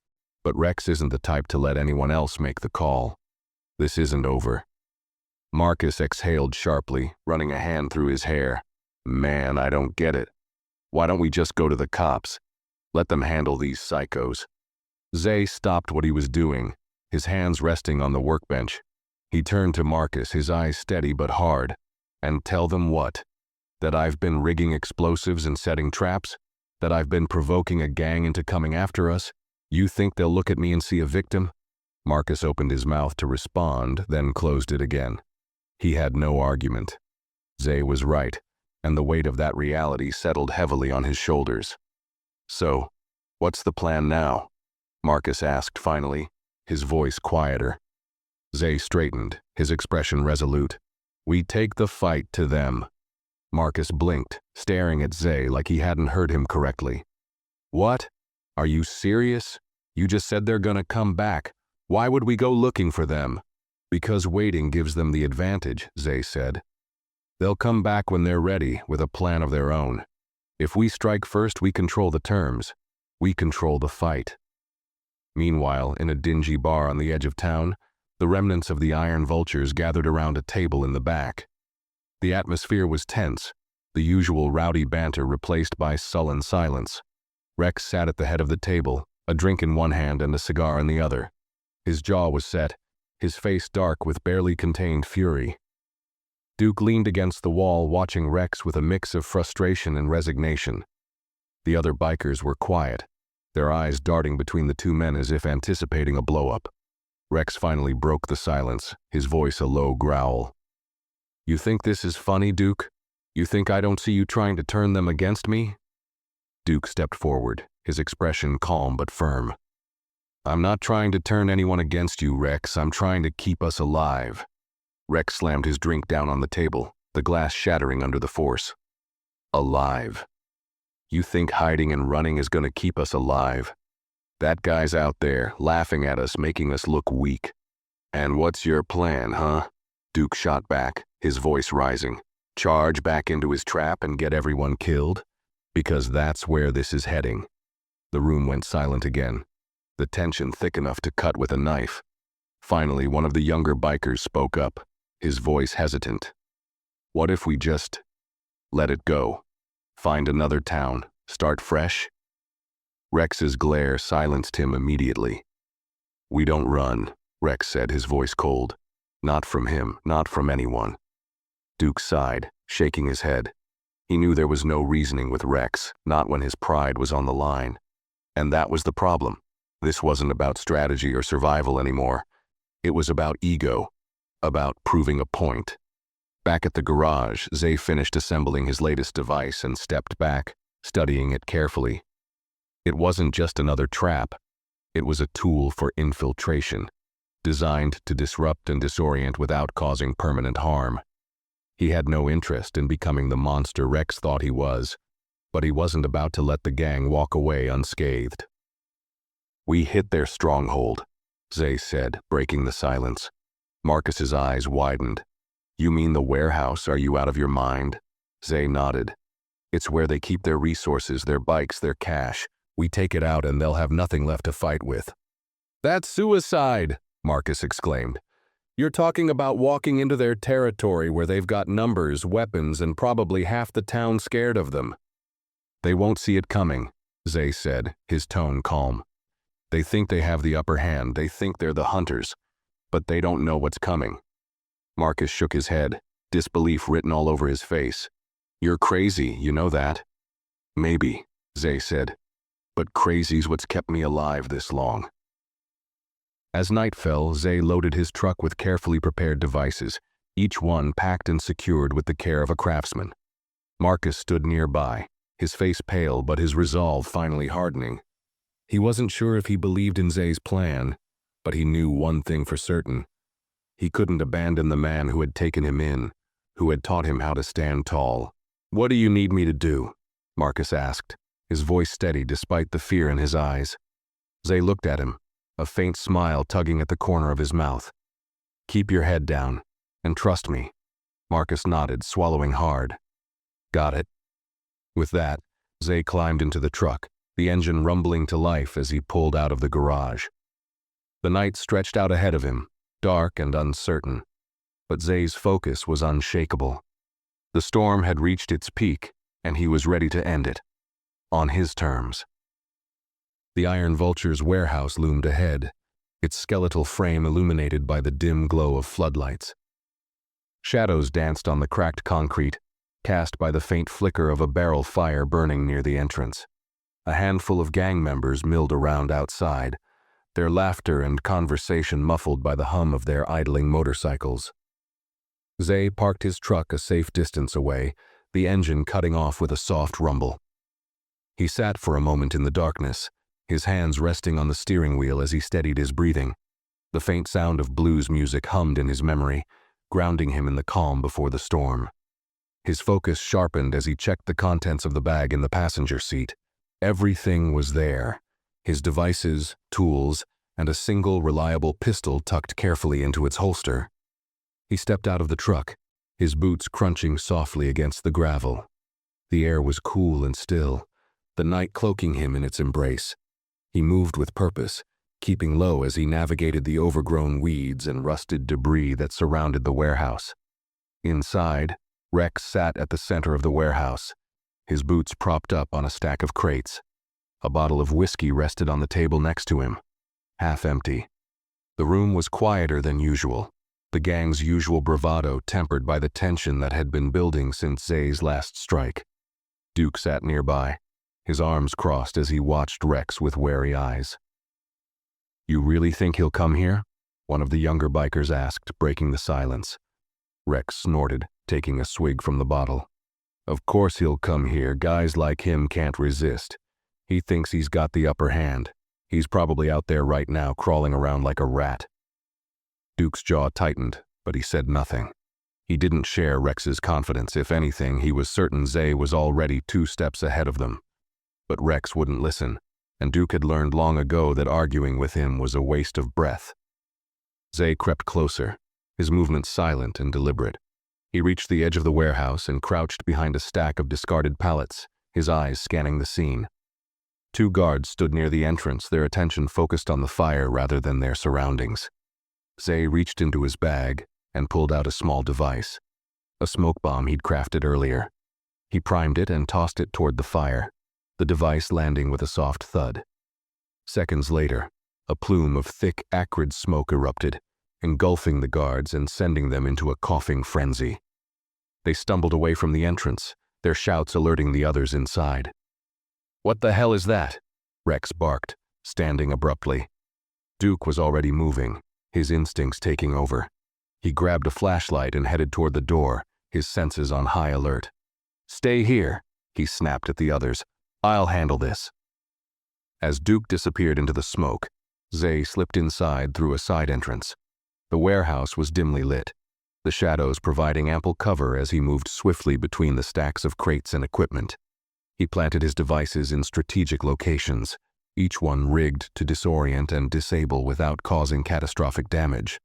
but Rex isn't the type to let anyone else make the call. This isn't over. Marcus exhaled sharply, running a hand through his hair. "Man, I don't get it. Why don't we just go to the cops? Let them handle these psychos." Zay stopped what he was doing, his hands resting on the workbench. He turned to Marcus, his eyes steady but hard. "And tell them what? That I've been rigging explosives and setting traps? That I've been provoking a gang into coming after us? You think they'll look at me and see a victim?" Marcus opened his mouth to respond, then closed it again. He had no argument. Zay was right, and the weight of that reality settled heavily on his shoulders. "So, what's the plan now?" Marcus asked finally, his voice quieter. Zay straightened, his expression resolute. "We take the fight to them." Marcus blinked, staring at Zay like he hadn't heard him correctly. "What? Are you serious? You just said they're gonna come back. Why would we go looking for them?" "Because waiting gives them the advantage," Zay said. "They'll come back when they're ready, with a plan of their own. If we strike first, we control the terms. We control the fight." Meanwhile, in a dingy bar on the edge of town, the remnants of the Iron Vultures gathered around a table in the back. The atmosphere was tense, the usual rowdy banter replaced by sullen silence. Rex sat at the head of the table, a drink in one hand and a cigar in the other. His jaw was set, his face dark with barely contained fury. Duke leaned against the wall, watching Rex with a mix of frustration and resignation. The other bikers were quiet, their eyes darting between the two men as if anticipating a blow-up. Rex finally broke the silence, his voice a low growl. "You think this is funny, Duke? You think I don't see you trying to turn them against me?" Duke stepped forward, his expression calm but firm. "I'm not trying to turn anyone against you, Rex. I'm trying to keep us alive." Rex slammed his drink down on the table, the glass shattering under the force. "Alive? You think hiding and running is going to keep us alive? That guy's out there, laughing at us, making us look weak. And what's your plan, huh?" Duke shot back, his voice rising. "Charge back into his trap and get everyone killed? Because that's where this is heading." The room went silent again, the tension thick enough to cut with a knife. Finally, one of the younger bikers spoke up, his voice hesitant. "What if we just let it go? Find another town, start fresh?" Rex's glare silenced him immediately. "We don't run," Rex said, his voice cold. "Not from him, not from anyone." Duke sighed, shaking his head. He knew there was no reasoning with Rex, not when his pride was on the line. And that was the problem. This wasn't about strategy or survival anymore. It was about ego, about proving a point. Back at the garage, Zay finished assembling his latest device and stepped back, studying it carefully. It wasn't just another trap. It was a tool for infiltration, designed to disrupt and disorient without causing permanent harm. He had no interest in becoming the monster Rex thought he was, but he wasn't about to let the gang walk away unscathed. "We hit their stronghold," Zay said, breaking the silence. Marcus's eyes widened. "You mean the warehouse? Are you out of your mind?" Zay nodded. "It's where they keep their resources, their bikes, their cash. We take it out and they'll have nothing left to fight with." "That's suicide," Marcus exclaimed. "You're talking about walking into their territory where they've got numbers, weapons, and probably half the town scared of them." "They won't see it coming," Zay said, his tone calm. "They think they have the upper hand, they think they're the hunters, but they don't know what's coming." Marcus shook his head, disbelief written all over his face. "You're crazy, you know that?" "Maybe," Zay said, "but crazy's what's kept me alive this long." As night fell, Zay loaded his truck with carefully prepared devices, each one packed and secured with the care of a craftsman. Marcus stood nearby, his face pale but his resolve finally hardening. He wasn't sure if he believed in Zay's plan, but he knew one thing for certain. He couldn't abandon the man who had taken him in, who had taught him how to stand tall. "What do you need me to do?" Marcus asked, his voice steady despite the fear in his eyes. Zay looked at him, a faint smile tugging at the corner of his mouth. "Keep your head down, and trust me." Marcus nodded, swallowing hard. "Got it." With that, Zay climbed into the truck, the engine rumbling to life as he pulled out of the garage. The night stretched out ahead of him, dark and uncertain, but Zay's focus was unshakable. The storm had reached its peak, and he was ready to end it, on his terms. The Iron Vulture's warehouse loomed ahead, its skeletal frame illuminated by the dim glow of floodlights. Shadows danced on the cracked concrete, cast by the faint flicker of a barrel fire burning near the entrance. A handful of gang members milled around outside, their laughter and conversation muffled by the hum of their idling motorcycles. Zay parked his truck a safe distance away, the engine cutting off with a soft rumble. He sat for a moment in the darkness, his hands resting on the steering wheel as he steadied his breathing. The faint sound of blues music hummed in his memory, grounding him in the calm before the storm. His focus sharpened as he checked the contents of the bag in the passenger seat. Everything was there, his devices, tools, and a single reliable pistol tucked carefully into its holster. He stepped out of the truck, his boots crunching softly against the gravel. The air was cool and still, the night cloaking him in its embrace. He moved with purpose, keeping low as he navigated the overgrown weeds and rusted debris that surrounded the warehouse. Inside, Rex sat at the center of the warehouse, his boots propped up on a stack of crates. A bottle of whiskey rested on the table next to him, half empty. The room was quieter than usual, the gang's usual bravado tempered by the tension that had been building since Zay's last strike. Duke sat nearby, his arms crossed as he watched Rex with wary eyes. "You really think he'll come here?" one of the younger bikers asked, breaking the silence. Rex snorted, taking a swig from the bottle. "Of course he'll come here. Guys like him can't resist. He thinks he's got the upper hand. He's probably out there right now, crawling around like a rat." Duke's jaw tightened, but he said nothing. He didn't share Rex's confidence. If anything, he was certain Zay was already 2 steps ahead of them. But Rex wouldn't listen, and Duke had learned long ago that arguing with him was a waste of breath. Zay crept closer, his movements silent and deliberate. He reached the edge of the warehouse and crouched behind a stack of discarded pallets, his eyes scanning the scene. 2 guards stood near the entrance, their attention focused on the fire rather than their surroundings. Zay reached into his bag and pulled out a small device, a smoke bomb he'd crafted earlier. He primed it and tossed it toward the fire, the device landing with a soft thud. Seconds later, a plume of thick, acrid smoke erupted, engulfing the guards and sending them into a coughing frenzy. They stumbled away from the entrance, their shouts alerting the others inside. "What the hell is that?" Rex barked, standing abruptly. Duke was already moving, his instincts taking over. He grabbed a flashlight and headed toward the door, his senses on high alert. "Stay here," he snapped at the others. "I'll handle this." As Duke disappeared into the smoke, Zay slipped inside through a side entrance. The warehouse was dimly lit, the shadows providing ample cover as he moved swiftly between the stacks of crates and equipment. He planted his devices in strategic locations, each one rigged to disorient and disable without causing catastrophic damage.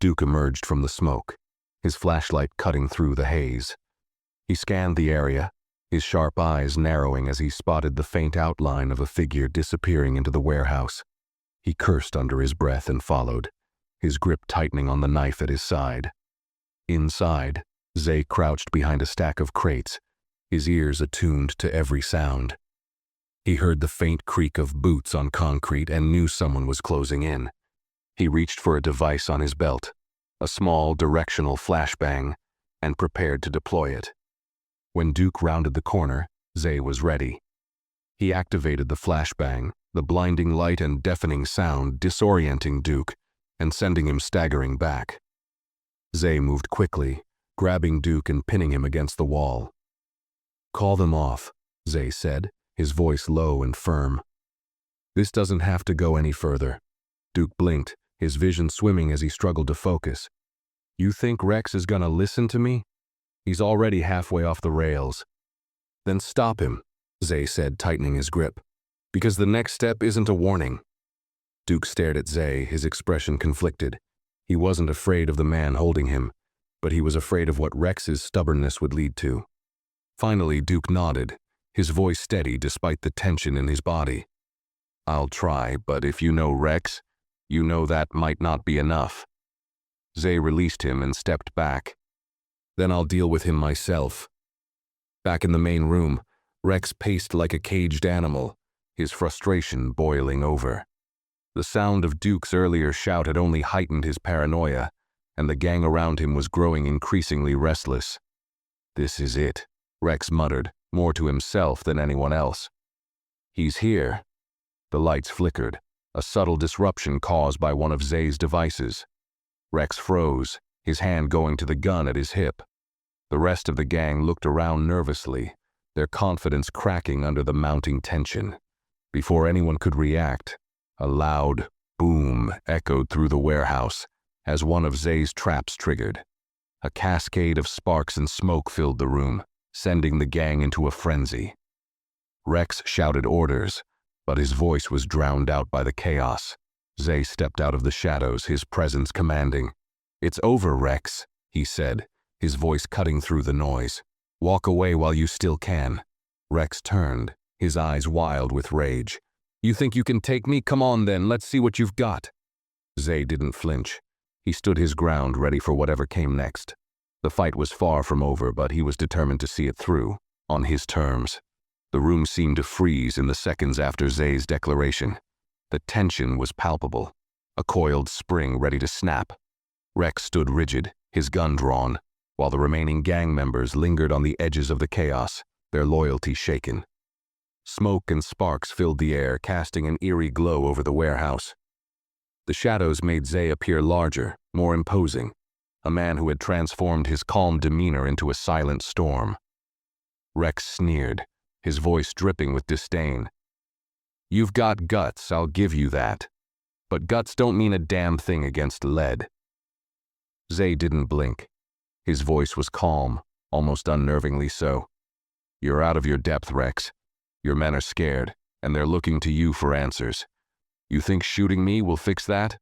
Duke emerged from the smoke, his flashlight cutting through the haze. He scanned the area, his sharp eyes narrowing as he spotted the faint outline of a figure disappearing into the warehouse. He cursed under his breath and followed, his grip tightening on the knife at his side. Inside, Zay crouched behind a stack of crates, his ears attuned to every sound. He heard the faint creak of boots on concrete and knew someone was closing in. He reached for a device on his belt, a small directional flashbang, and prepared to deploy it. When Duke rounded the corner, Zay was ready. He activated the flashbang, the blinding light and deafening sound disorienting Duke and sending him staggering back. Zay moved quickly, grabbing Duke and pinning him against the wall. "Call them off," Zay said, his voice low and firm. "This doesn't have to go any further." Duke blinked, his vision swimming as he struggled to focus. "You think Rex is gonna listen to me? He's already halfway off the rails." "Then stop him," Zay said, tightening his grip, "because the next step isn't a warning." Duke stared at Zay, his expression conflicted. He wasn't afraid of the man holding him, but he was afraid of what Rex's stubbornness would lead to. Finally, Duke nodded, his voice steady despite the tension in his body. "I'll try, but if you know Rex, you know that might not be enough." Zay released him and stepped back. "Then I'll deal with him myself." Back in the main room, Rex paced like a caged animal, his frustration boiling over. The sound of Duke's earlier shout had only heightened his paranoia, and the gang around him was growing increasingly restless. "This is it," Rex muttered, more to himself than anyone else. "He's here." The lights flickered, a subtle disruption caused by one of Zay's devices. Rex froze, his hand going to the gun at his hip. The rest of the gang looked around nervously, their confidence cracking under the mounting tension. Before anyone could react, a loud boom echoed through the warehouse as one of Zay's traps triggered. A cascade of sparks and smoke filled the room, sending the gang into a frenzy. Rex shouted orders, but his voice was drowned out by the chaos. Zay stepped out of the shadows, his presence commanding. "It's over, Rex," he said, his voice cutting through the noise. "Walk away while you still can." Rex turned, his eyes wild with rage. "You think you can take me? Come on then, let's see what you've got." Zay didn't flinch. He stood his ground, ready for whatever came next. The fight was far from over, but he was determined to see it through, on his terms. The room seemed to freeze in the seconds after Zay's declaration. The tension was palpable, a coiled spring ready to snap. Rex stood rigid, his gun drawn, while the remaining gang members lingered on the edges of the chaos, their loyalty shaken. Smoke and sparks filled the air, casting an eerie glow over the warehouse. The shadows made Zay appear larger, more imposing, a man who had transformed his calm demeanor into a silent storm. Rex sneered, his voice dripping with disdain. "You've got guts, I'll give you that. But guts don't mean a damn thing against lead." Zay didn't blink. His voice was calm, almost unnervingly so. "You're out of your depth, Rex. Your men are scared, and they're looking to you for answers. You think shooting me will fix that?"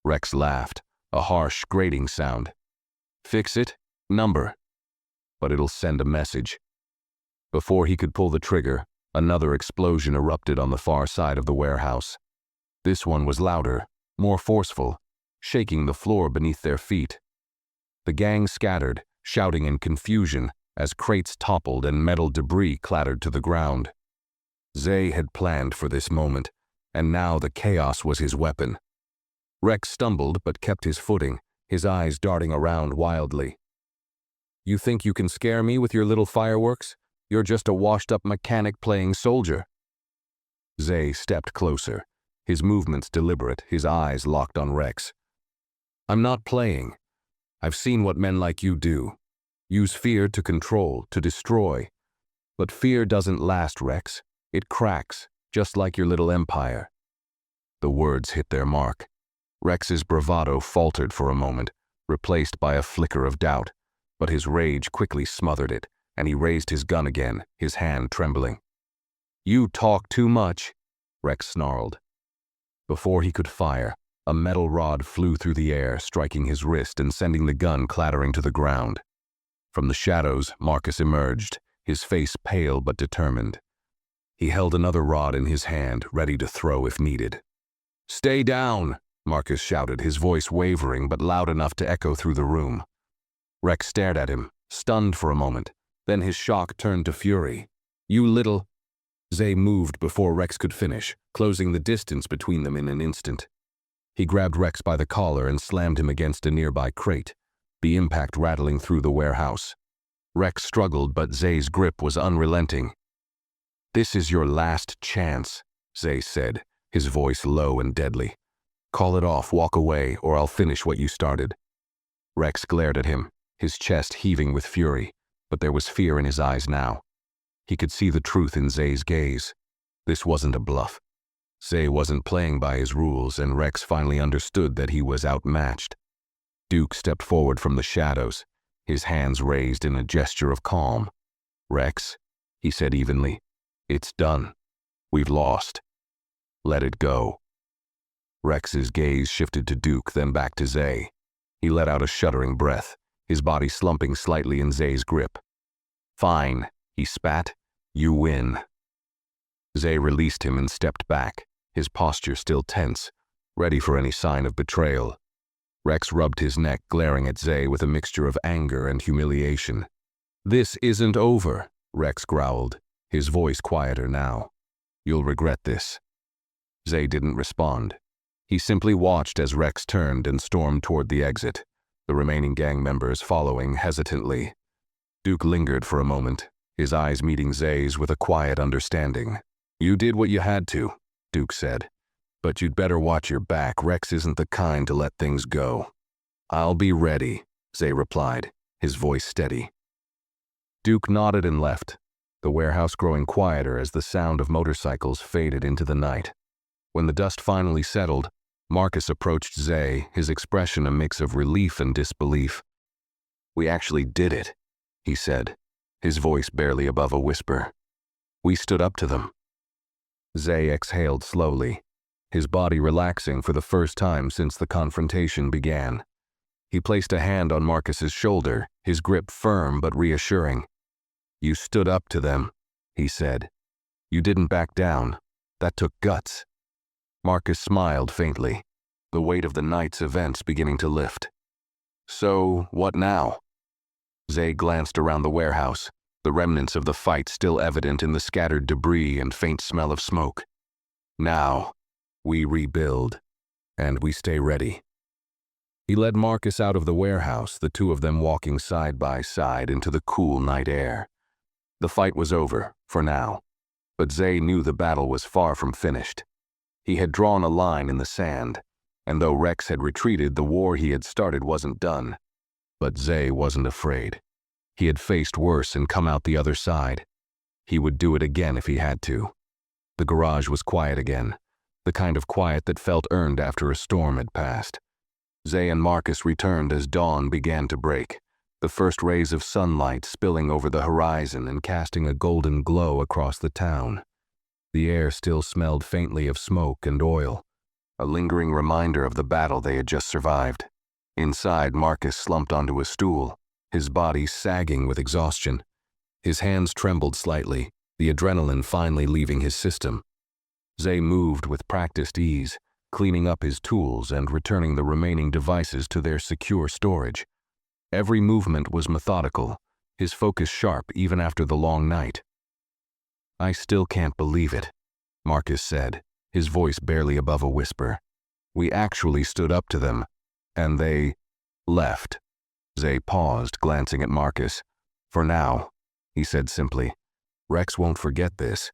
Rex laughed, a harsh, grating sound. "Fix it? Number. But it'll send a message." Before he could pull the trigger, another explosion erupted on the far side of the warehouse. This one was louder, more forceful, shaking the floor beneath their feet. The gang scattered, shouting in confusion, as crates toppled and metal debris clattered to the ground. Zay had planned for this moment, and now the chaos was his weapon. Rex stumbled but kept his footing, his eyes darting around wildly. "You think you can scare me with your little fireworks? You're just a washed-up mechanic playing soldier." Zay stepped closer, his movements deliberate, his eyes locked on Rex. "I'm not playing. I've seen what men like you do. Use fear to control, to destroy. But fear doesn't last, Rex. It cracks, just like your little empire." The words hit their mark. Rex's bravado faltered for a moment, replaced by a flicker of doubt, but his rage quickly smothered it, and he raised his gun again, his hand trembling. "You talk too much," Rex snarled. Before he could fire, a metal rod flew through the air, striking his wrist and sending the gun clattering to the ground. From the shadows, Marcus emerged, his face pale but determined. He held another rod in his hand, ready to throw if needed. "Stay down," Marcus shouted, his voice wavering but loud enough to echo through the room. Rex stared at him, stunned for a moment, then his shock turned to fury. "You little—" Zay moved before Rex could finish, closing the distance between them in an instant. He grabbed Rex by the collar and slammed him against a nearby crate, the impact rattling through the warehouse. Rex struggled, but Zay's grip was unrelenting. "This is your last chance," Zay said, his voice low and deadly. "Call it off, walk away, or I'll finish what you started." Rex glared at him, his chest heaving with fury, but there was fear in his eyes now. He could see the truth in Zay's gaze. This wasn't a bluff. Zay wasn't playing by his rules, and Rex finally understood that he was outmatched. Duke stepped forward from the shadows, his hands raised in a gesture of calm. "Rex," he said evenly, "it's done. We've lost. Let it go." Rex's gaze shifted to Duke, then back to Zay. He let out a shuddering breath, his body slumping slightly in Zay's grip. "Fine," he spat. "You win." Zay released him and stepped back, his posture still tense, ready for any sign of betrayal. Rex rubbed his neck, glaring at Zay with a mixture of anger and humiliation. "This isn't over," Rex growled, his voice quieter now. "You'll regret this." Zay didn't respond. He simply watched as Rex turned and stormed toward the exit, the remaining gang members following hesitantly. Duke lingered for a moment, his eyes meeting Zay's with a quiet understanding. "You did what you had to," Duke said. "But you'd better watch your back. Rex isn't the kind to let things go." "I'll be ready," Zay replied, his voice steady. Duke nodded and left, the warehouse growing quieter as the sound of motorcycles faded into the night. When the dust finally settled, Marcus approached Zay, his expression a mix of relief and disbelief. "We actually did it," he said, his voice barely above a whisper. "We stood up to them." Zay exhaled slowly, his body relaxing for the first time since the confrontation began. He placed a hand on Marcus's shoulder, his grip firm but reassuring. "You stood up to them," he said. "You didn't back down. That took guts." Marcus smiled faintly, the weight of the night's events beginning to lift. "So, what now?" Zay glanced around the warehouse, the remnants of the fight still evident in the scattered debris and faint smell of smoke. Now, we rebuild, and we stay ready. He led Marcus out of the warehouse, the two of them walking side by side into the cool night air. The fight was over, for now, but Zay knew the battle was far from finished. He had drawn a line in the sand, and though Rex had retreated, the war he had started wasn't done. But Zay wasn't afraid. He had faced worse and come out the other side. He would do it again if he had to. The garage was quiet again, the kind of quiet that felt earned after a storm had passed. Zay and Marcus returned as dawn began to break, the first rays of sunlight spilling over the horizon and casting a golden glow across the town. The air still smelled faintly of smoke and oil, a lingering reminder of the battle they had just survived. Inside, Marcus slumped onto a stool, his body sagging with exhaustion. His hands trembled slightly, the adrenaline finally leaving his system. Zay moved with practiced ease, cleaning up his tools and returning the remaining devices to their secure storage. Every movement was methodical, his focus sharp even after the long night. "I still can't believe it," Marcus said, his voice barely above a whisper. "We actually stood up to them, and they left." Zay paused, glancing at Marcus. "For now," he said simply. "Rex won't forget this.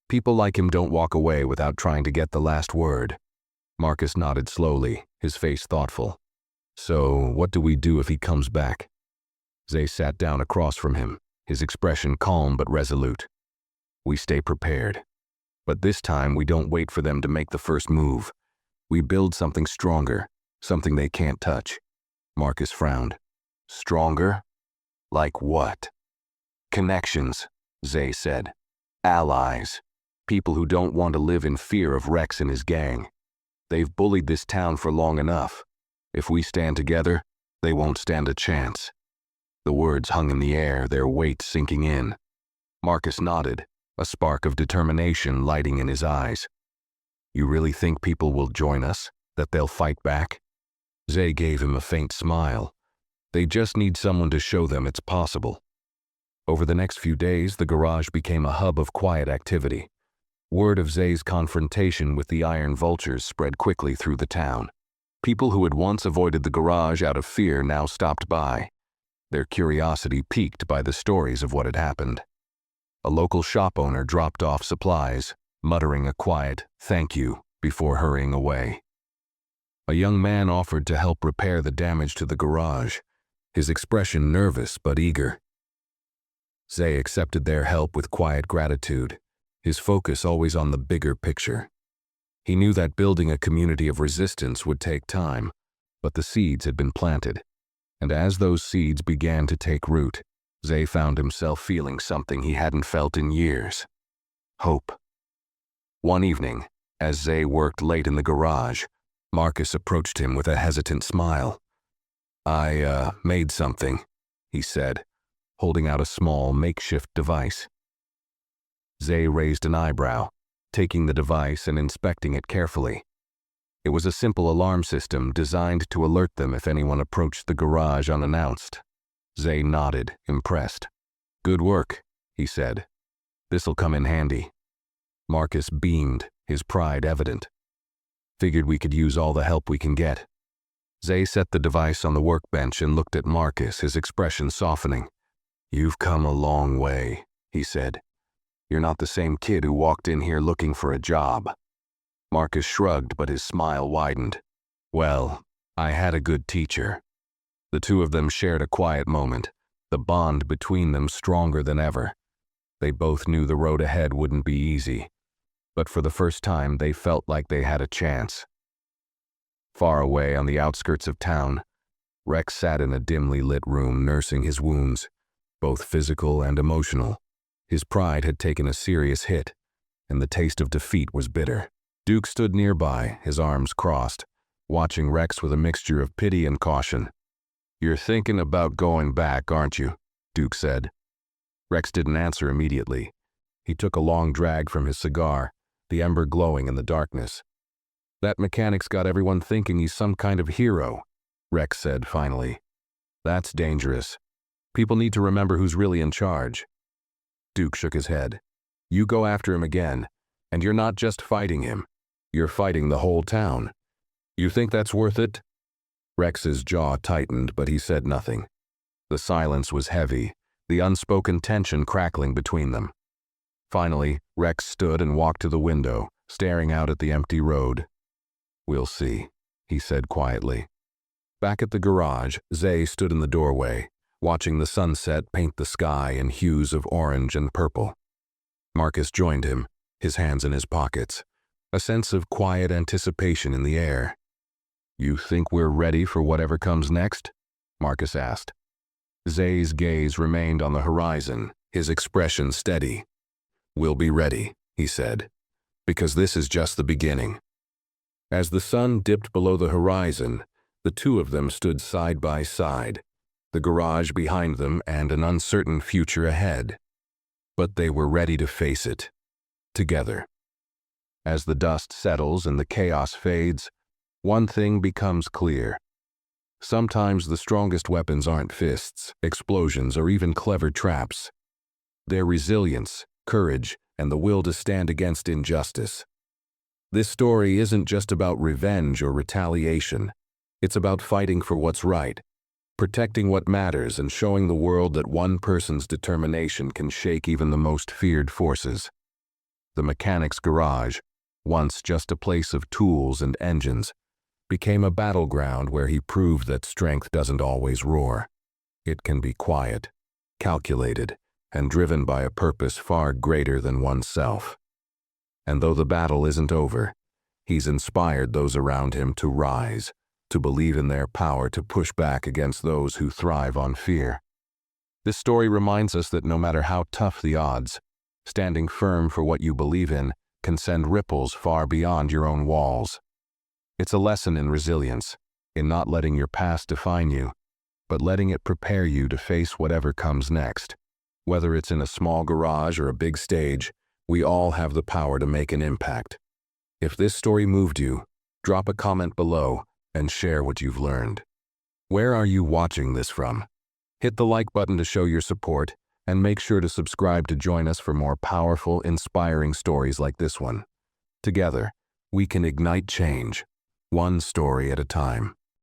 People like him don't walk away without trying to get the last word." Marcus nodded slowly, his face thoughtful. "So, what do we do if he comes back?" Zay sat down across from him, his expression calm but resolute. "We stay prepared. But this time we don't wait for them to make the first move. We build something stronger, something they can't touch." Marcus frowned. "Stronger? Like what?" "Connections," Zay said. "Allies. People who don't want to live in fear of Rex and his gang. They've bullied this town for long enough. If we stand together, they won't stand a chance." The words hung in the air, their weight sinking in. Marcus nodded, a spark of determination lighting in his eyes. "You really think people will join us? That they'll fight back?" Zay gave him a faint smile. "They just need someone to show them it's possible." Over the next few days, the garage became a hub of quiet activity. Word of Zay's confrontation with the Iron Vultures spread quickly through the town. People who had once avoided the garage out of fear now stopped by, their curiosity piqued by the stories of what had happened. A local shop owner dropped off supplies, muttering a quiet "thank you" before hurrying away. A young man offered to help repair the damage to the garage, his expression nervous but eager. Zay accepted their help with quiet gratitude, his focus always on the bigger picture. He knew that building a community of resistance would take time, but the seeds had been planted, and as those seeds began to take root, Zay found himself feeling something he hadn't felt in years: hope. One evening, as Zay worked late in the garage, Marcus approached him with a hesitant smile. "I made something," he said, holding out a small, makeshift device. Zay raised an eyebrow, taking the device and inspecting it carefully. It was a simple alarm system designed to alert them if anyone approached the garage unannounced. Zay nodded, impressed. "Good work," he said. "This'll come in handy." Marcus beamed, his pride evident. "Figured we could use all the help we can get." Zay set the device on the workbench and looked at Marcus, his expression softening. "You've come a long way," he said. "You're not the same kid who walked in here looking for a job." Marcus shrugged, but his smile widened. "Well, I had a good teacher." The two of them shared a quiet moment, the bond between them stronger than ever. They both knew the road ahead wouldn't be easy, but for the first time they felt like they had a chance. Far away on the outskirts of town, Rex sat in a dimly lit room nursing his wounds, both physical and emotional. His pride had taken a serious hit, and the taste of defeat was bitter. Duke stood nearby, his arms crossed, watching Rex with a mixture of pity and caution. "You're thinking about going back, aren't you?" Duke said. Rex didn't answer immediately. He took a long drag from his cigar, the ember glowing in the darkness. "That mechanic's got everyone thinking he's some kind of hero," Rex said finally. "That's dangerous." People need to remember who's really in charge. Duke shook his head. You go after him again, and you're not just fighting him. You're fighting the whole town. You think that's worth it? Rex's jaw tightened, but he said nothing. The silence was heavy, the unspoken tension crackling between them. Finally, Rex stood and walked to the window, staring out at the empty road. We'll see, he said quietly. Back at the garage, Zay stood in the doorway, watching the sunset paint the sky in hues of orange and purple. Marcus joined him, his hands in his pockets, a sense of quiet anticipation in the air. You think we're ready for whatever comes next? Marcus asked. Zay's gaze remained on the horizon, his expression steady. We'll be ready, he said, because this is just the beginning. As the sun dipped below the horizon, the two of them stood side by side, the garage behind them and an uncertain future ahead. But they were ready to face it, together. As the dust settles and the chaos fades, one thing becomes clear. Sometimes the strongest weapons aren't fists, explosions, or even clever traps. They're resilience, courage, and the will to stand against injustice. This story isn't just about revenge or retaliation. It's about fighting for what's right, protecting what matters, and showing the world that one person's determination can shake even the most feared forces. The mechanic's garage, once just a place of tools and engines, became a battleground where he proved that strength doesn't always roar. It can be quiet, calculated, and driven by a purpose far greater than oneself. And though the battle isn't over, he's inspired those around him to rise, to believe in their power to push back against those who thrive on fear. This story reminds us that no matter how tough the odds, standing firm for what you believe in can send ripples far beyond your own walls. It's a lesson in resilience, in not letting your past define you, but letting it prepare you to face whatever comes next. Whether it's in a small garage or a big stage, we all have the power to make an impact. If this story moved you, drop a comment below and share what you've learned. Where are you watching this from? Hit the like button to show your support, and make sure to subscribe to join us for more powerful, inspiring stories like this one. Together, we can ignite change, one story at a time.